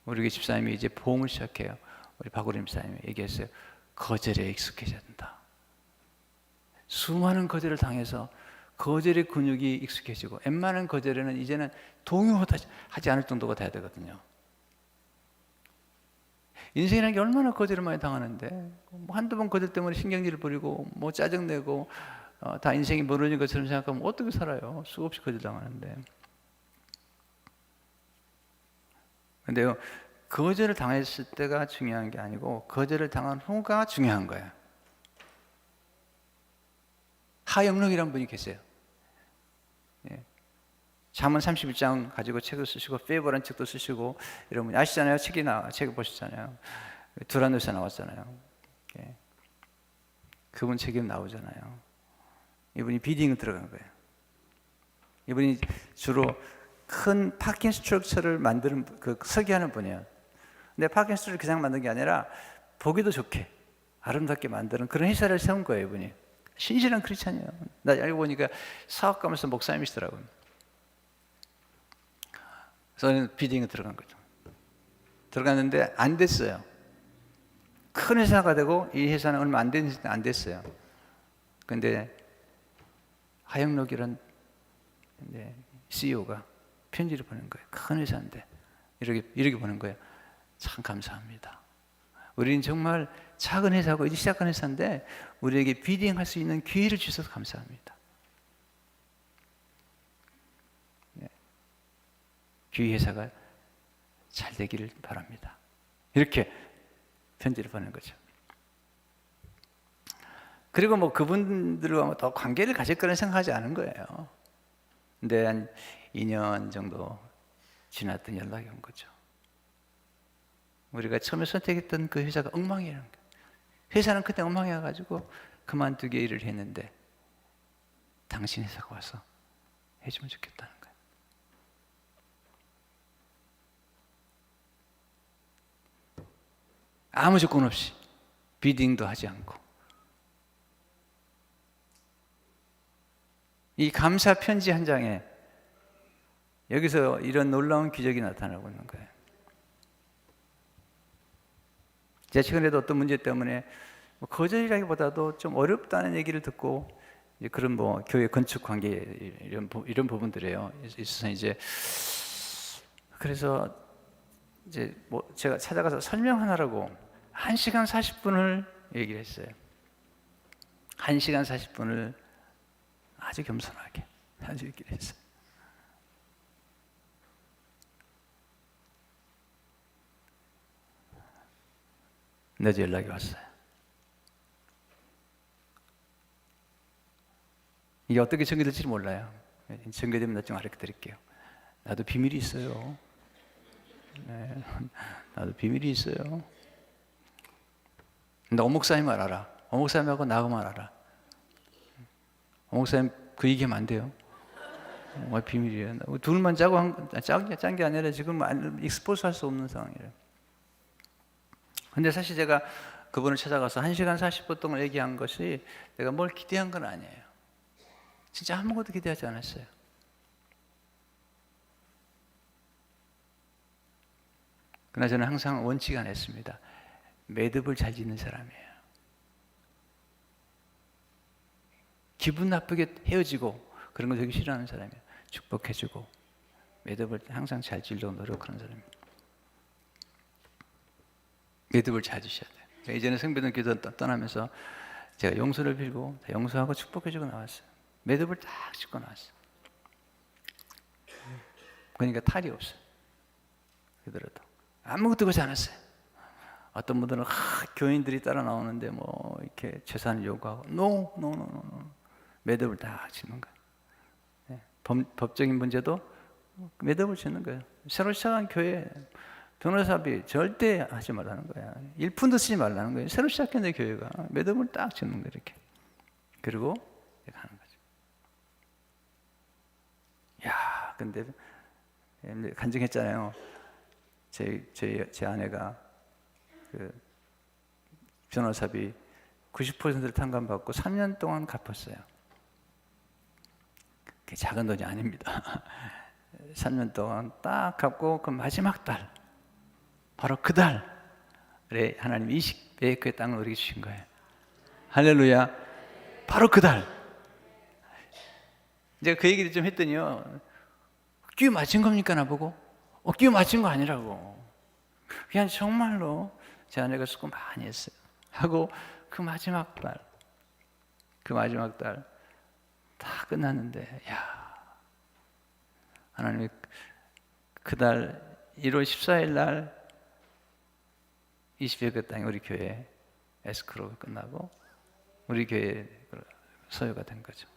우리 교회 집사님이 이제 보험을 시작해요. 우리 박우림 집사님이 얘기했어요. 거절에 익숙해져야 된다. 수많은 거절을 당해서 거절의 근육이 익숙해지고 웬만한 거절에는 이제는 동요하지 않을 정도가 돼야 되거든요. 인생이라는 게 얼마나 거절을 많이 당하는데 뭐 한두 번 거절 때문에 신경질을 부리고 뭐 짜증내고 다 인생이 멀어진 것처럼 생각하면 어떻게 살아요? 수없이 거절 당하는데. 근데요 거절을 당했을 때가 중요한 게 아니고 거절을 당한 후가 중요한 거예요. 하영록이라는 분이 계세요. 예. 잠언 31장 가지고 책을 쓰시고 페이버라는 책도 쓰시고 이런 분이 아시잖아요. 책을 보셨잖아요. 두란노에서 나왔잖아요. 예. 그분 책이 나오잖아요. 이분이 비딩을 들어간 거예요. 이분이 주로 큰 파킹 스트럭처를 만드는 설계하는 분이에요. 근데 파킹 스트럭처를 그냥 만든 게 아니라 보기도 좋게 아름답게 만드는 그런 회사를 세운 거예요, 이분이. 신실한 크리스찬이에요. 나 알고 보니까 사업가면서 목사님이시더라고요. 그래서 저는 비딩에 들어간 거죠. 들어갔는데 안 됐어요. 큰 회사가 되고 이 회사는 얼마 안 됐어요. 근데 하영록이란 CEO가 편지를 보낸 거예요. 큰 회사인데 이렇게 보낸 거예요. 참 감사합니다. 우리는 정말 작은 회사고 이제 시작한 회사인데 우리에게 비딩할 수 있는 기회를 주셔서 감사합니다. 네. 귀 회사가 잘 되기를 바랍니다. 이렇게 편지를 보낸 거죠. 그리고 뭐 그분들과 더 관계를 가질 거라는 생각하지 않은 거예요. 근데 한 2년 정도 지났더니 연락이 온 거죠. 우리가 처음에 선택했던 그 회사가 엉망이라는 거예요. 회사는 그때 엉망이어가지고 그만두게 일을 했는데 당신 회사가 와서 해주면 좋겠다는 거예요. 아무 조건 없이 비딩도 하지 않고 이 감사 편지 한 장에 여기서 이런 놀라운 기적이 나타나고 있는 거예요. 제가 최근에도 어떤 문제 때문에 거절이라기보다도 좀 어렵다는 얘기를 듣고 이제 그런 뭐 교회 건축 관계 이런 부분들이에요. 있어서 이제 그래서 이제 뭐 제가 찾아가서 설명하느라고 1시간 40분을 얘기를 했어요. 1시간 40분을 아주 겸손하게 아주 얘기를 했어요. 늦은 연락이 왔어요. 이게 어떻게 전개될지 몰라요. 전개되면 나중에 알려드릴게요. 나도 비밀이 있어요. 네, 나도 비밀이 있어요. 나 오목사님만 알아. 오목사님하고 나하고만 알아. 오목사님 그 얘기하면 안 돼요. 비밀이에요. 둘만 짜고 짠 게 아니라 지금 익스포즈 할 수 없는 상황이에요. 근데 사실 제가 그분을 찾아가서 1시간 40분 동안 얘기한 것이 내가 뭘 기대한 건 아니에요. 진짜 아무것도 기대하지 않았어요. 그러나 저는 항상 원칙 안 했습니다. 매듭을 잘 짓는 사람이에요. 기분 나쁘게 헤어지고 그런 거 되게 싫어하는 사람이에요. 축복해주고 매듭을 항상 잘 지려고 노력하는 사람이에요. 매듭을 잘 지셔야 돼요. 이제는 성배동 교도 떠나면서 제가 용서를 빌고 용서하고 축복해주고 나왔어요. 매듭을 딱 짓고 나왔어요. 그러니까 탈이 없어요. 그들도 아무것도 그러지 않았어요. 어떤 분들은 교인들이 따라 나오는데 뭐 이렇게 재산을 요구하고 no. 매듭을 딱 짓는 거예요. 네. 법적인 문제도 매듭을 짓는 거예요. 새로 시작한 교회 변호사비 절대 하지 말라는 거야. 1푼도 쓰지 말라는 거예요. 새로 시작했는데 교회가 매듭을 딱 짓는 거예요. 이렇게. 그리고 이렇게 하는 거죠. 야, 근데 간증했잖아요. 제 아내가 그 변호사비 90%를 탕감받고 3년 동안 갚았어요. 그게 작은 돈이 아닙니다. 3년 동안 딱 갚고 그 마지막 달 바로 그 달에 하나님이 20에이크의 땅을 우리에게 주신 거예요. 할렐루야. 바로 그 달. 제가 그 얘기를 좀 했더니요. 끼 맞은 겁니까 나보고? 끼 맞은 거 아니라고. 그냥 정말로 제 아내가 수고 많이 했어요. 하고 그 마지막 달 다 끝났는데 하나님이 그달 1월 14일 날 20여 땅이 우리 교회 에스크로가 끝나고 우리 교회 소유가 된 거죠.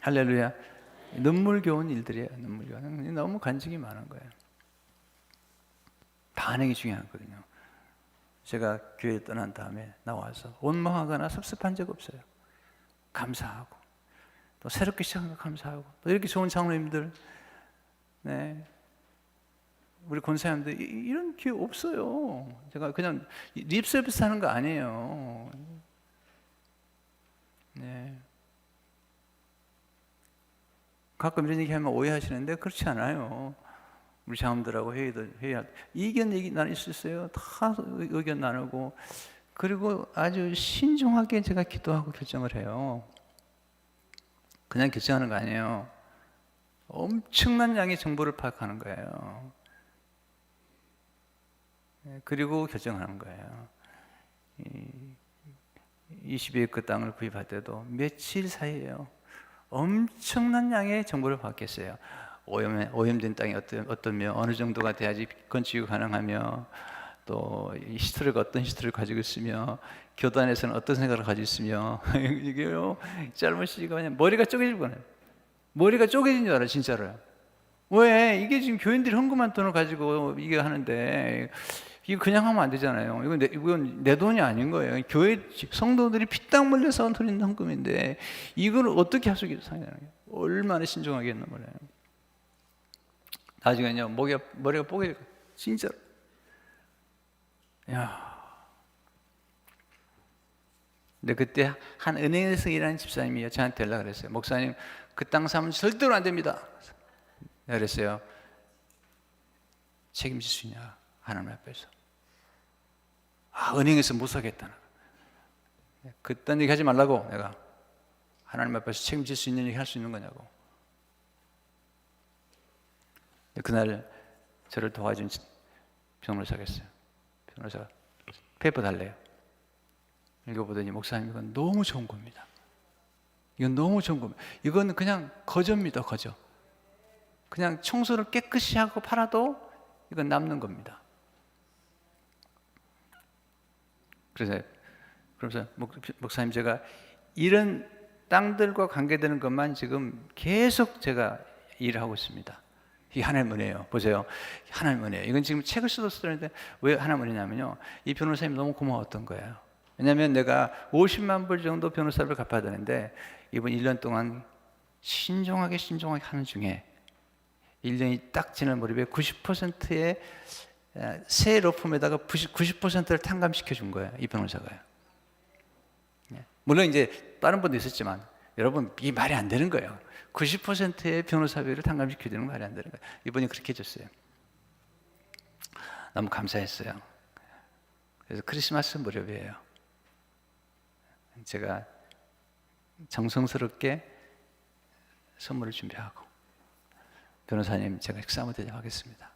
할렐루야. 눈물겨운 일들이에요. 눈물겨운. 너무 간증이 많은 거예요. 반응이 중요하거든요. 제가 교회 떠난 다음에 나와서 원망하거나 섭섭한 적 없어요. 감사하고 또 새롭게 시작한 거 감사하고 또 이렇게 좋은 장로님들 우리 권사님들 이런 기회 없어요. 제가 그냥 립 서비스 하는 거 아니에요. 네. 가끔 이런 얘기하면 오해하시는데 그렇지 않아요. 우리 장님들하고 회의할 때 이견 얘기 나눌 수 있어요. 다 의견 나누고, 그리고 아주 신중하게 제가 기도하고 결정을 해요. 그냥 결정하는 거 아니에요. 엄청난 양의 정보를 파악하는 거예요. 그리고 결정하는 거예요. 20에 그 땅을 구입할 때도 며칠 사이에요. 엄청난 양의 정보를 받겠어요. 오염된 땅이 어떠며 어느 정도가 돼야지 건축이 가능하며, 또 히스토리가 어떤 히스토리를 가지고 있으며, 교단에서는 어떤 생각을 가지고 있으며 이게요, 짧은 시기가 그냥 머리가 쪼개질 뻔해요. 머리가 쪼개진 줄 알아요, 진짜로요. 왜? 이게 지금 교인들이 헌금한 돈을 가지고 이게 하는데, 이거 그냥 하면 안 되잖아요. 이건 내 돈이 아닌 거예요. 교회 성도들이 피땀 흘려서 드린 헌금인데 이걸 어떻게 할 수 있겠어요? 얼마나 신중하게 했나 몰라요. 나중에는요, 머리가 뽀개질 거예요. 진짜로. 야. 근데 그때 한 은행에서 일하는 집사님이 저한테 연락을 했어요. 목사님, 그 땅 사면 절대로 안 됩니다. 그랬어요. 책임질 수 있냐? 하나님 앞에서. 은행에서 못 사겠다는. 그딴 얘기 하지 말라고. 내가 하나님 앞에서 책임질 수 있는 얘기 할 수 있는 거냐고. 그날 저를 도와준 변호사가 있어요. 변호사가 페이퍼 달래요. 읽어보더니, 목사님, 이건 너무 좋은 겁니다. 이건 너무 좋은 겁니다. 이건 그냥 거저입니다, 거저. 그냥 청소를 깨끗이 하고 팔아도 이건 남는 겁니다. 그래서 목사님, 제가 이런 땅들과 관계되는 것만 지금 계속 제가 일을 하고 있습니다. 이게 하나님 은혜예요. 보세요. 하나님 은혜예요. 이건 지금 책을 쓰는데 왜 하나님 은혜냐면요, 이 변호사님이 너무 고마웠던 거예요. 왜냐하면 내가 50만 불 정도 변호사를 갚아야 되는데, 이번 1년 동안 신중하게 하는 중에 1년이 딱 지난 무렵에 90%의 새 로펌에다가 90%를 탕감시켜 준 거예요, 이 변호사가요. 물론 이제 다른 분도 있었지만, 여러분, 이게 말이 안 되는 거예요. 90%의 변호사비를 탕감시켜 주는 건 말이 안 되는 거예요. 이분이 그렇게 해줬어요. 너무 감사했어요. 그래서 크리스마스 무렵이에요. 제가 정성스럽게 선물을 준비하고, 변호사님, 제가 식사 한번 대접하겠습니다.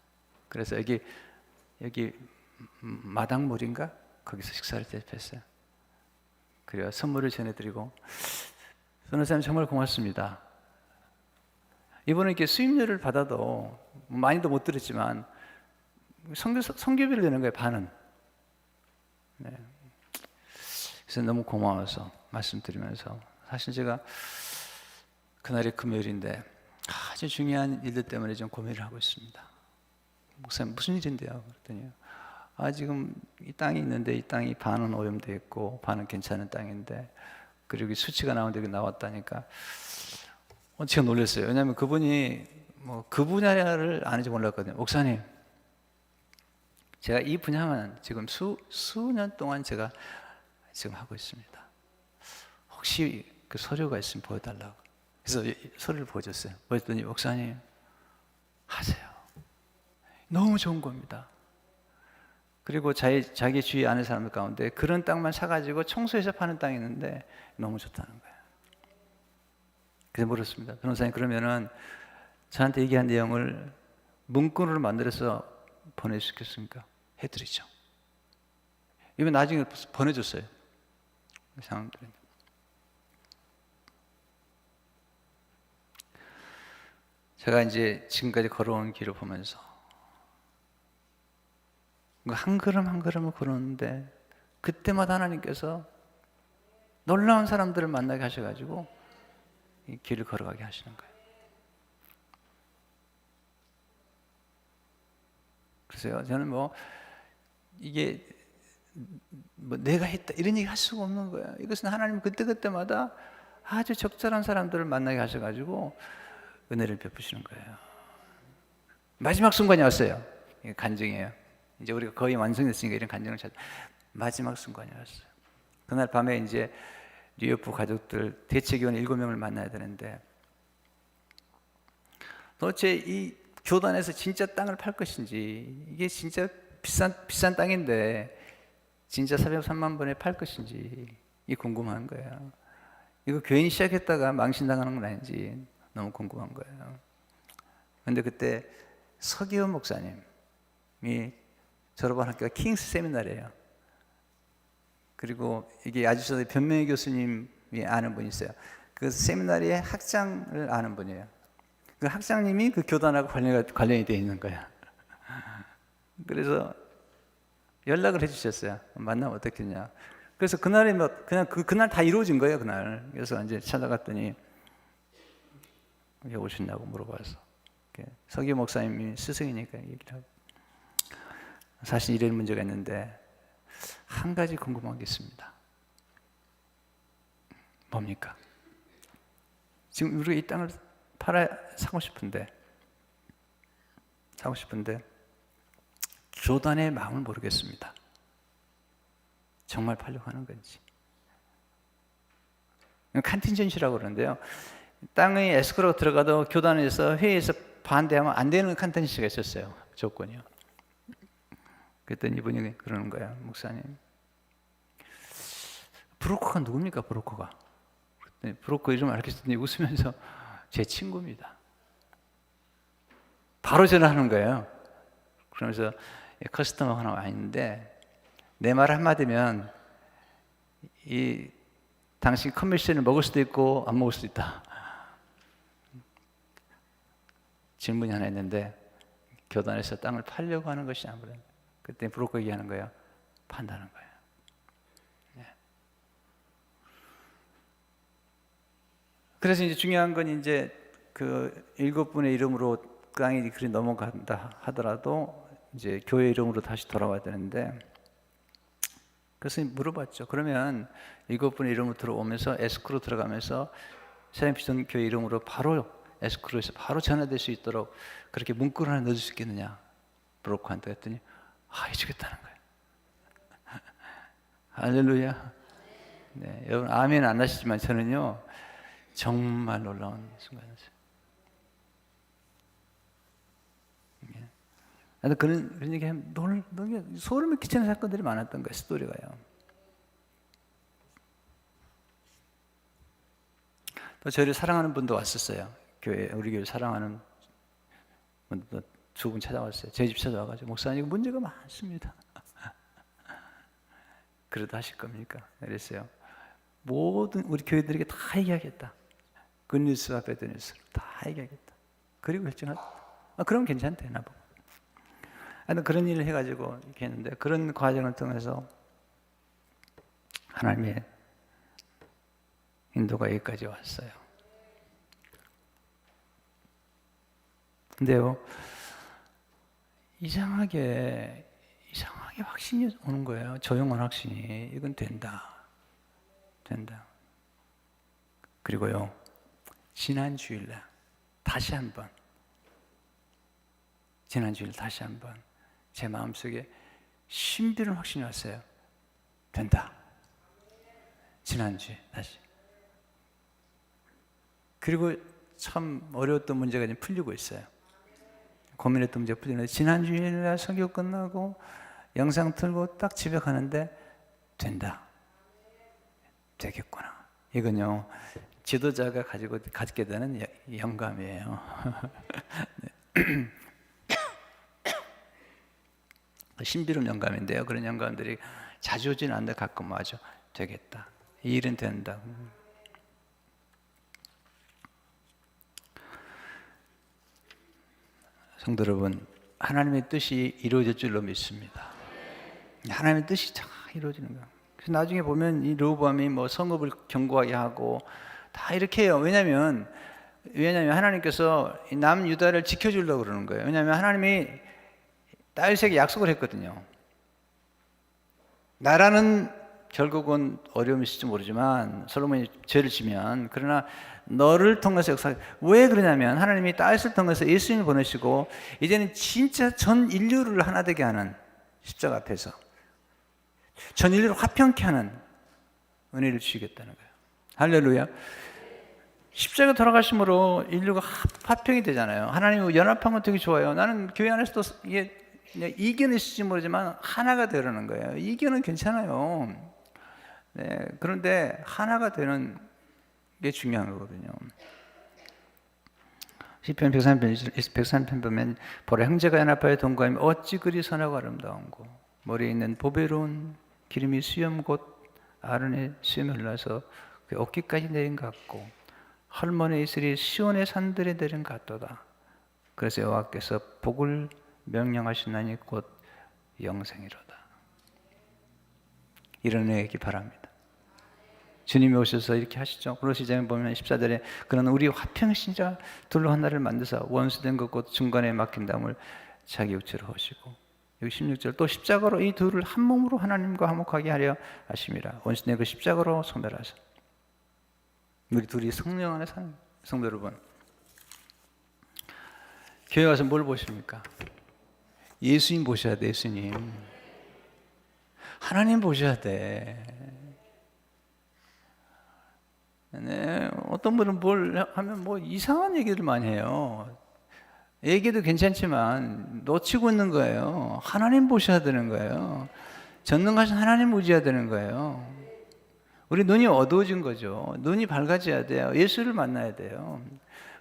그래서 여기 마당몰인가? 거기서 식사를 대접했어요. 그리고 선물을 전해드리고, 변호사님 정말 고맙습니다. 이번에 이렇게 수임료를 받아도 많이도 못 들었지만 성교비를 내는 거예요, 반은. 네. 그래서 너무 고마워서 말씀드리면서, 사실 제가 그날이 금요일인데 아주 중요한 일들 때문에 좀 고민을 하고 있습니다. 목사님, 무슨 일인데요? 그랬더니, 지금 이 땅이 있는데 이 땅이 반은 오염되어 있고 반은 괜찮은 땅인데, 그리고 수치가 나오는데 나왔다니까 제가 놀랐어요. 왜냐하면 그분이 그 분야를 아는지 몰랐거든요. 목사님, 제가 이 분야만 지금 수년 동안 제가 지금 하고 있습니다. 혹시 그 서류가 있으면 보여달라고. 그래서 서류를 보여줬어요. 보였더니, 목사님, 하세요. 너무 좋은 겁니다. 그리고 자기 주위 아는 사람들 가운데 그런 땅만 사가지고 청소해서 파는 땅이 있는데 너무 좋다는 거예요. 그래서 물었습니다. 변호사님, 그러면은 저한테 얘기한 내용을 문구로 만들어서 보낼 수 있겠습니까? 해드리죠. 이거 나중에 보내줬어요. 사람들은. 제가 이제 지금까지 걸어온 길을 보면서 한 걸음 한 걸음을 걸었는데, 그때마다 하나님께서 놀라운 사람들을 만나게 하셔가지고 이 길을 걸어가게 하시는 거예요. 그래서요, 저는 이게 내가 했다 이런 얘기 할 수가 없는 거예요. 이것은 하나님 그때그때마다 아주 적절한 사람들을 만나게 하셔가지고 은혜를 베푸시는 거예요. 마지막 순간이 왔어요. 이게 간증이에요. 이제 우리가 거의 완성됐으니까 이런 간증을 찾아. 마지막 순간이었어요. 그날 밤에 이제 뉴욕부 가족들 대책위원 7명을 만나야 되는데 도대체 이 교단에서 진짜 땅을 팔 것인지, 이게 진짜 비싼 땅인데 진짜 403만 번에 팔 것인지 이게 궁금한 거예요. 이거 괜히 시작했다가 망신당하는 건 아닌지 너무 궁금한 거예요. 그런데 그때 서기현 목사님이 졸업한 학교가 킹스 세미나리예요. 그리고 이게 아주셔서 변명희 교수님이 아는 분이 있어요. 그 세미나리의 학장을 아는 분이에요. 그 학장님이 그 교단하고 관련이 되어 있는 거야. 그래서 연락을 해주셨어요. 만나면 어떻겠냐. 그래서 그날에 그냥 그날 다 이루어진 거예요. 그날. 그래서 이제 찾아갔더니 왜 오셨냐고 물어봐서 서기 목사님이 스승이니까 얘기를 하고, 사실 이런 문제가 있는데 한 가지 궁금한 게 있습니다. 뭡니까? 지금 우리가 이 땅을 사고 싶은데 교단의 마음을 모르겠습니다. 정말 팔려고 하는 건지. 컨틴전시라고 그러는데요. 땅의 에스크로가 들어가도 교단에서 회의에서 반대하면 안 되는 컨텐츠가 있었어요. 조건이요. 그랬더니 이분이 그러는 거야. 목사님, 브로커가 누굽니까? 브로커가. 브로커 이름 알겠더니 웃으면서 제 친구입니다. 바로 전화하는 거예요. 그러면서 커스터머 하나 와 있는데 내 말 한마디면 이 당신 커미션을 먹을 수도 있고 안 먹을 수도 있다. 질문이 하나 있는데 교단에서 땅을 팔려고 하는 것이 아무래도, 그때 브로커 얘기하는 거예요. 판다는 거예요. 네. 그래서 이제 중요한 건 이제 그 7분의 이름으로 땅이 그리 넘어간다 하더라도 이제 교회 이름으로 다시 돌아와야 되는데, 그래서 물어봤죠. 그러면 7분의 이름으로 들어오면서 에스크로 들어가면서 새롬피전 교회 이름으로 바로 에스크로에서 바로 전화될 수 있도록 그렇게 문구를 하나 넣어줄 수 있겠느냐, 브로커한테 했더니 해주겠다는 거예요. 할렐루야. 네, 여러분 아멘 안 하시지만 저는요 정말 놀라운 순간이었어요. 그런 얘기하면 소름이 끼치는 사건들이 많았던 거예요. 스토리가요. 또 저를 사랑하는 분도 왔었어요. 우리 교회 사랑하는 분도 2분 찾아왔어요. 제 집 찾아와가지고 목사님 이거 문제가 많습니다. 그래도 하실 겁니까? 그랬어요. 모든 우리 교회들에게 다 얘기하겠다. 굿뉴스와 배드뉴스를 다 얘기하겠다. 그리고 결정하다. 그럼 괜찮대 나보고. 그런 일을 해가지고 이렇게 했는데, 그런 과정을 통해서 하나님의 인도가 여기까지 왔어요. 근데요, 이상하게 확신이 오는 거예요. 조용한 확신이. 이건 된다. 그리고요, 지난 주일 다시 한번 제 마음속에 신비로운 확신이 왔어요. 된다. 지난주에 다시. 그리고 참 어려웠던 문제가 이제 풀리고 있어요. 고민했던 문제가 풀리는데, 지난주에 설교 끝나고 영상 틀고 딱 집에 가는데 된다. 되겠구나. 이건요 지도자가 갖게 되는 영감이에요. 네. 신비로운 영감인데요. 그런 영감들이 자주 오지는 않는데 가끔 와죠. 되겠다. 이 일은 된다. 성도 여러분, 하나님의 뜻이 이루어질 줄로 믿습니다. 하나님의 뜻이 잘 이루어지는 거예요. 그래서 나중에 보면 이 르호보암이 성읍을 견고하게 하고 다 이렇게 해요. 왜냐하면 하나님께서 남유다를 지켜주려고 그러는 거예요. 왜냐하면 하나님이 다윗에게 약속을 했거든요. 나라는 결국은 어려움이 있을지 모르지만 솔로몬이 죄를 지면, 그러나 너를 통해서 역사. 왜 그러냐면 하나님이 다윗을 통해서 예수님을 보내시고 이제는 진짜 전 인류를 하나 되게 하는, 십자가 앞에서 전 인류를 화평케 하는 은혜를 주시겠다는 거예요. 할렐루야. 십자가 돌아가심으로 인류가 화평이 되잖아요. 하나님 연합한 건 되게 좋아요. 나는 교회 안에서도 이게 이견이 있을지 모르지만 하나가 되려는 거예요. 이견은 괜찮아요. 네, 그런데 하나가 되는 게 중요한 거거든요. 시편 103편 보면 보라, 형제가 연합하여 동거하면 어찌 그리 선하고 아름다운고, 머리에 있는 보배로운 기름이 수염 곧 아론의 수염이 흘러서 그 어깨까지 내린 것 같고, 헐몬의 이슬이 시온의 산들에 내린 것 같도다. 그래서 여호와께서 복을 명령하시나니 곧 영생이로다. 이런 은혜이기 바랍니다. 주님이 오셔서 이렇게 하시죠. 그러시자면 보면 14절에 그러나 우리 화평신자 둘로 하나를 만드사 원수된 것 곧 중간에 막힌 담을 자기 육체로 하시고, 여기 16절 또 십자가로 이 둘을 한 몸으로 하나님과 화목하게 하려 하심이라. 원수된 그 십자가로 성별하사. 우리 둘이 성령 안에 사는 성도 여러분, 교회 와서 뭘 보십니까? 예수님 보셔야 돼. 예수님, 하나님 보셔야 돼. 네, 어떤 분은 뭘 하면 뭐 이상한 얘기를 많이 해요. 얘기도 괜찮지만 놓치고 있는 거예요. 하나님 보셔야 되는 거예요. 전능하신 하나님 의지해야 되는 거예요. 우리 눈이 어두워진 거죠. 눈이 밝아져야 돼요. 예수를 만나야 돼요.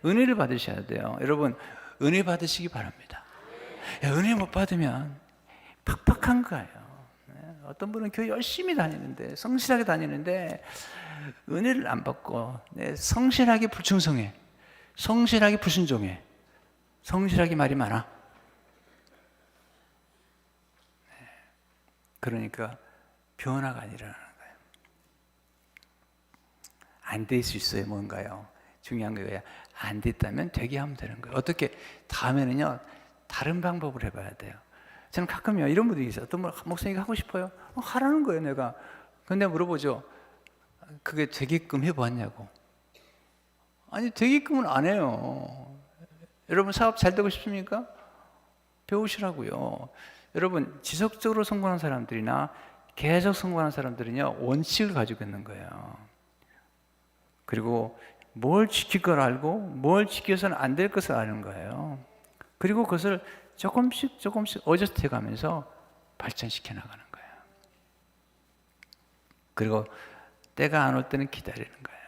은혜를 받으셔야 돼요. 여러분, 은혜 받으시기 바랍니다. 은혜 못 받으면 팍팍한 거예요. 어떤 분은 교회 열심히 다니는데, 성실하게 다니는데 은혜를 안 받고 성실하게 불충성해, 성실하게 불순종해, 성실하게 말이 많아. 그러니까 변화가 안 일어나는 거예요. 안 될 수 있어요. 뭔가요? 중요한 거예요. 안 됐다면 되게 하면 되는 거예요. 어떻게? 다음에는요 다른 방법을 해봐야 돼요. 저는 가끔요 이런 분들이 있어요. 어떤 분 목사님이 하고 싶어요. 하라는 거예요. 내가. 근데 물어보죠. 그게 되게끔 해봤냐고. 아니 되게끔은 안 해요. 여러분 사업 잘 되고 싶습니까? 배우시라고요. 여러분 지속적으로 성공하는 사람들이나 계속 성공하는 사람들은요 원칙을 가지고 있는 거예요. 그리고 뭘 지킬 걸 알고 뭘 지켜서는 안 될 것을 아는 거예요. 그리고 그것을 조금씩 어저스트해 가면서 발전시켜 나가는 거예요. 그리고 때가 안 올 때는 기다리는 거예요.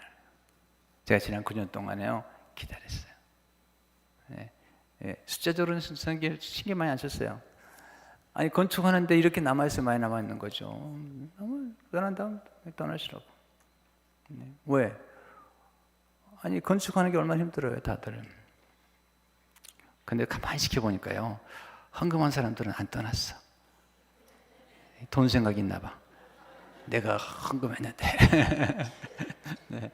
제가 지난 9년 동안에요 기다렸어요. 숫자적으로는 신경 많이 안 썼어요. 아니 건축하는데 이렇게 남아있어요. 많이 남아있는 거죠. 떠난 다음 떠나시라고. 왜? 아니 건축하는 게 얼마나 힘들어요 다들. 근데 가만히 지켜보니까요 헌금한 사람들은 안 떠났어. 돈 생각이 있나 봐. 내가 헌금했는데. 네.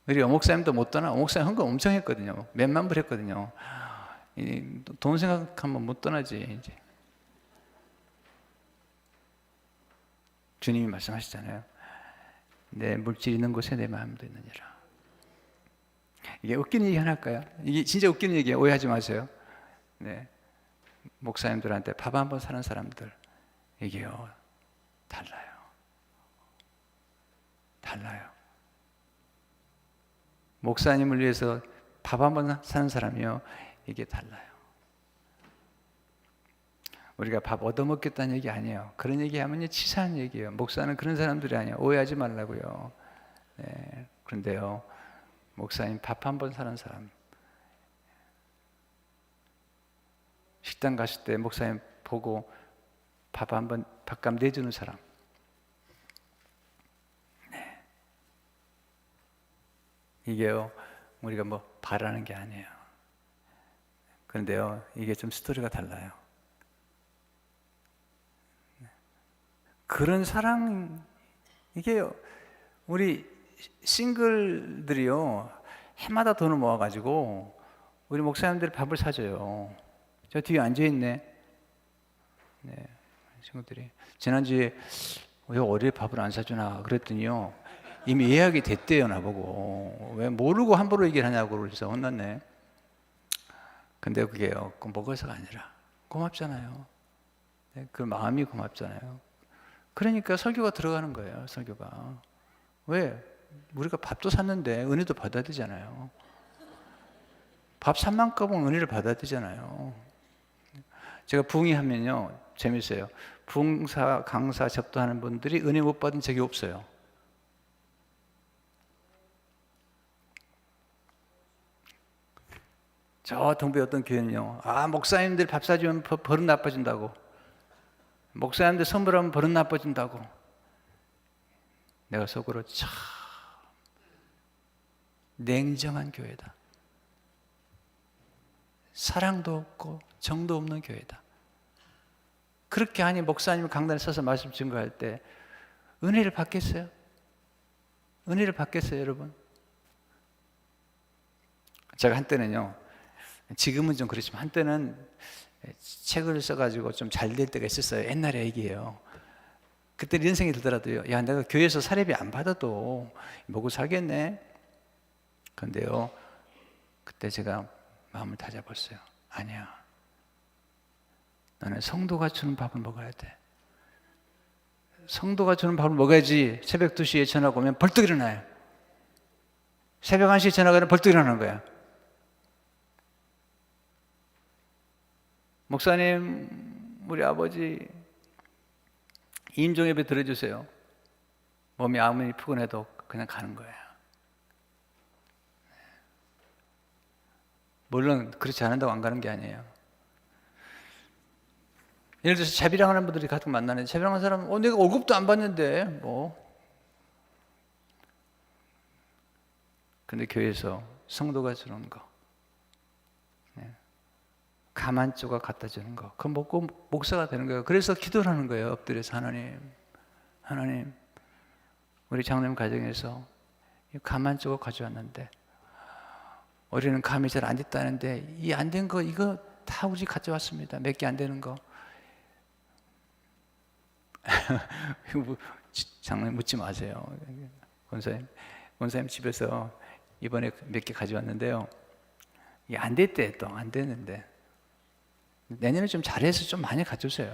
우리 목사님도 못 떠나. 목사님 헌금 엄청 했거든요. 몇만 불 했거든요. 돈 생각하면 못 떠나지 이제. 주님이 말씀하시잖아요. 내 물질 있는 곳에 내 마음도 있느니라. 이게 웃기는 얘기 하나 할까요? 이게 진짜 웃기는 얘기예요. 오해하지 마세요. 네. 목사님들한테 밥 한 번 사는 사람들 이게요 달라요. 달라요. 목사님을 위해서 밥 한 번 사는 사람이요 이게 달라요. 우리가 밥 얻어먹겠다는 얘기 아니에요. 그런 얘기하면 치사한 얘기예요. 목사는 그런 사람들이 아니에요. 오해하지 말라고요. 네. 그런데요 목사님 밥 한 번 사는 사람, 식당 갔을 때 목사님 보고 밥 한 번 밥값 내주는 사람, 네. 이게요 우리가 뭐 바라는 게 아니에요. 그런데요 이게 좀 스토리가 달라요. 그런 사랑, 이게 우리 싱글들이요 해마다 돈을 모아가지고 우리 목사님들이 밥을 사줘요. 저 뒤에 앉아있네. 네, 친구들이 지난주에 왜 월요일 밥을 안 사주나 그랬더니요, 이미 예약이 됐대요. 나보고 왜 모르고 함부로 얘기를 하냐고 그래서 혼났네. 근데 그게요, 그 먹어서가 아니라 고맙잖아요. 네, 그 마음이 고맙잖아요. 그러니까 설교가 들어가는 거예요. 설교가 왜 우리가 밥도 샀는데 은혜도 받아야 되잖아요. 밥 3만 값은 은혜를 받아야 되잖아요. 제가 부흥회 하면요 재밌어요. 부흥사 강사 접도하는 분들이 은혜 못 받은 적이 없어요. 저 동부의 어떤 교회는요, 목사님들 밥 사주면 버릇 나빠진다고, 목사님들 선물하면 버릇 나빠진다고. 내가 속으로 참 냉정한 교회다. 사랑도 없고 정도 없는 교회다. 그렇게 하니 목사님 강단에 서서 말씀 증거할 때 은혜를 받겠어요? 은혜를 받겠어요, 여러분? 제가 한때는요, 지금은 좀 그렇지만 한때는 책을 써가지고 좀 잘 될 때가 있었어요. 옛날에 얘기예요. 그때 이런 생각이 들더라도요, 야, 내가 교회에서 사례비 안 받아도 먹고 살겠네. 근데요, 그때 제가 마음을 다잡았어요. 아니야, 너는 성도가 주는 밥을 먹어야 돼. 성도가 주는 밥을 먹어야지. 새벽 2시에 전화가 오면 벌떡 일어나요. 새벽 1시에 전화가 오면 벌떡 일어나는 거야. 목사님, 우리 아버지 임종 예배 들어주세요. 몸이 아무리 피곤해도 그냥 가는 거예요. 물론 그렇지 않은다고 안 가는 게 아니에요. 예를 들어서 자비랑 하는 분들이 가끔 만나는데, 자비랑 하는 사람은 내가 월급도 안 받는데 근데 교회에서 성도가 주는 거, 가만 조각 갖다 주는 거, 그거 먹고 목사가 되는 거예요. 그래서 기도를 하는 거예요. 엎드려서 하나님, 우리 장로님 가정에서 가만 조각 가져왔는데 우리는 감이 잘 안 됐다는데 이 안 된 거 이거 다 우리 가져왔습니다. 몇 개 안 되는 거. 장로님 묻지 마세요. 원사님 집에서 이번에 몇 개 가져왔는데요, 이게 안 됐대. 또 안 됐는데 내년에 좀 잘해서 좀 많이 가져오세요.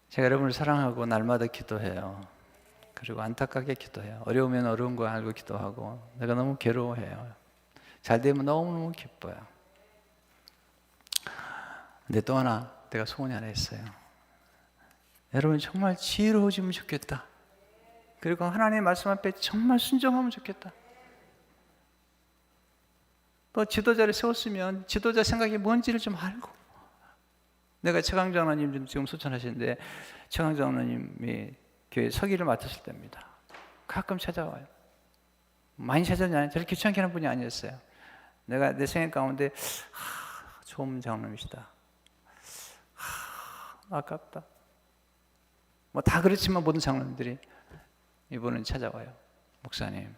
제가 여러분을 사랑하고 날마다 기도해요. 그리고 안타깝게 기도해요. 어려우면 어려운 거 알고 기도하고, 내가 너무 괴로워해요. 잘 되면 너무너무 기뻐요. 근데 또 하나 내가 소원이 하나 있어요. 여러분 정말 지혜로워지면 좋겠다. 그리고 하나님의 말씀 앞에 정말 순종하면 좋겠다. 또 지도자를 세웠으면 지도자 생각이 뭔지를 좀 알고. 내가 최강 장로님 지금 소천하시는데, 최강 장로님이 교회 서기를 맡으실 때입니다. 가끔 찾아와요. 많이 찾아오잖아요. 저를 귀찮게 하는 분이 아니었어요. 내가 내 생각 가운데 좋은 장로님이시다. 아깝다. 뭐 다 그렇지만 모든 장로님들이 이분은 찾아와요. 목사님,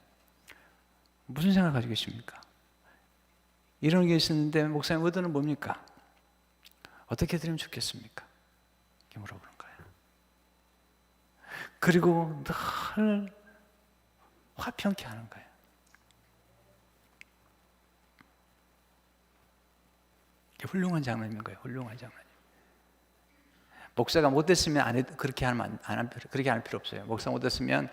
무슨 생각 가지고 계십니까? 이런 게 있었는데 목사님 의도는 뭡니까? 어떻게 드리면 좋겠습니까? 이렇게 물어보는 거예요. 그리고 늘 화평케 하는 거예요. 훌륭한 장로님인 거예요. 훌륭한 장로님. 목사가 못됐으면 그렇게 할 필요 없어요. 목사 못됐으면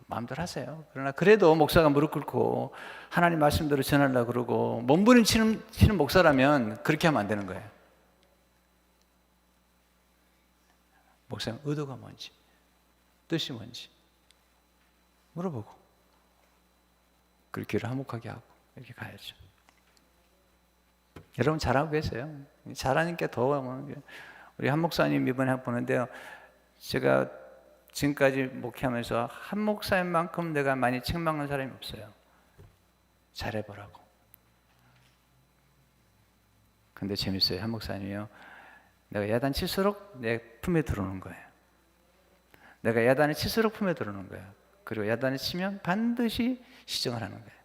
마음대로 하세요. 그러나 그래도 목사가 무릎 꿇고 하나님 말씀대로 전하려고 그러고 몸부림치는 목사라면 그렇게 하면 안 되는 거예요. 목사님 의도가 뭔지, 뜻이 뭔지 물어보고 그 귀를 화목하게 하고 이렇게 가야죠. 여러분 잘하고 계세요. 잘하니까 더. 우리 한 목사님 이번에 보는데요, 제가 지금까지 목회하면서 한 목사님만큼 내가 많이 책망한 사람이 없어요. 잘해보라고. 근데 재밌어요. 한 목사님이요, 내가 야단칠수록 내 품에 들어오는 거예요. 내가 야단을 칠수록 품에 들어오는 거예요. 그리고 야단을 치면 반드시 시정을 하는 거예요.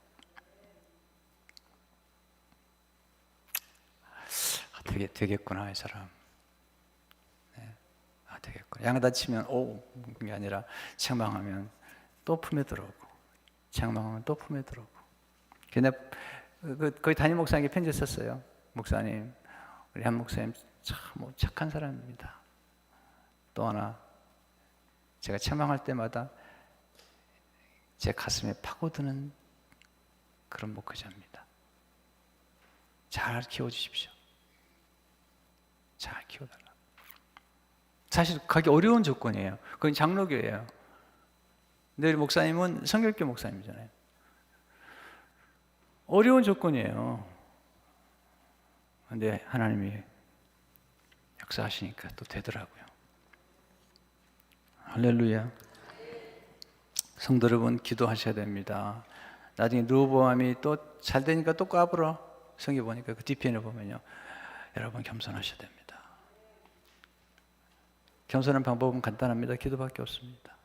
되겠구나 이 사람. 네. 되겠구나. 양다 치면 그게 아니라 책망하면 또 품에 들어오고, 책망하면 또 품에 들어오고. 근데 거기 담임 목사님께 편지 썼어요. 목사님, 우리 한 목사님 참 착한 사람입니다. 또 하나, 제가 책망할 때마다 제 가슴에 파고드는 그런 목회자입니다. 잘 키워주십시오. 잘 키워달라. 사실 가기 어려운 조건이에요. 그건 장로교예요. 근데 우리 목사님은 성결교 목사님이잖아요. 어려운 조건이에요. 근데 하나님이 역사하시니까 또 되더라고요. 할렐루야. 성도 여러분, 기도하셔야 됩니다. 나중에 르호보암이 또 잘 되니까 또 까불어. 성경 보니까 그 뒤편을 보면요, 여러분 겸손하셔야 됩니다. 겸손한 방법은 간단합니다. 기도밖에 없습니다.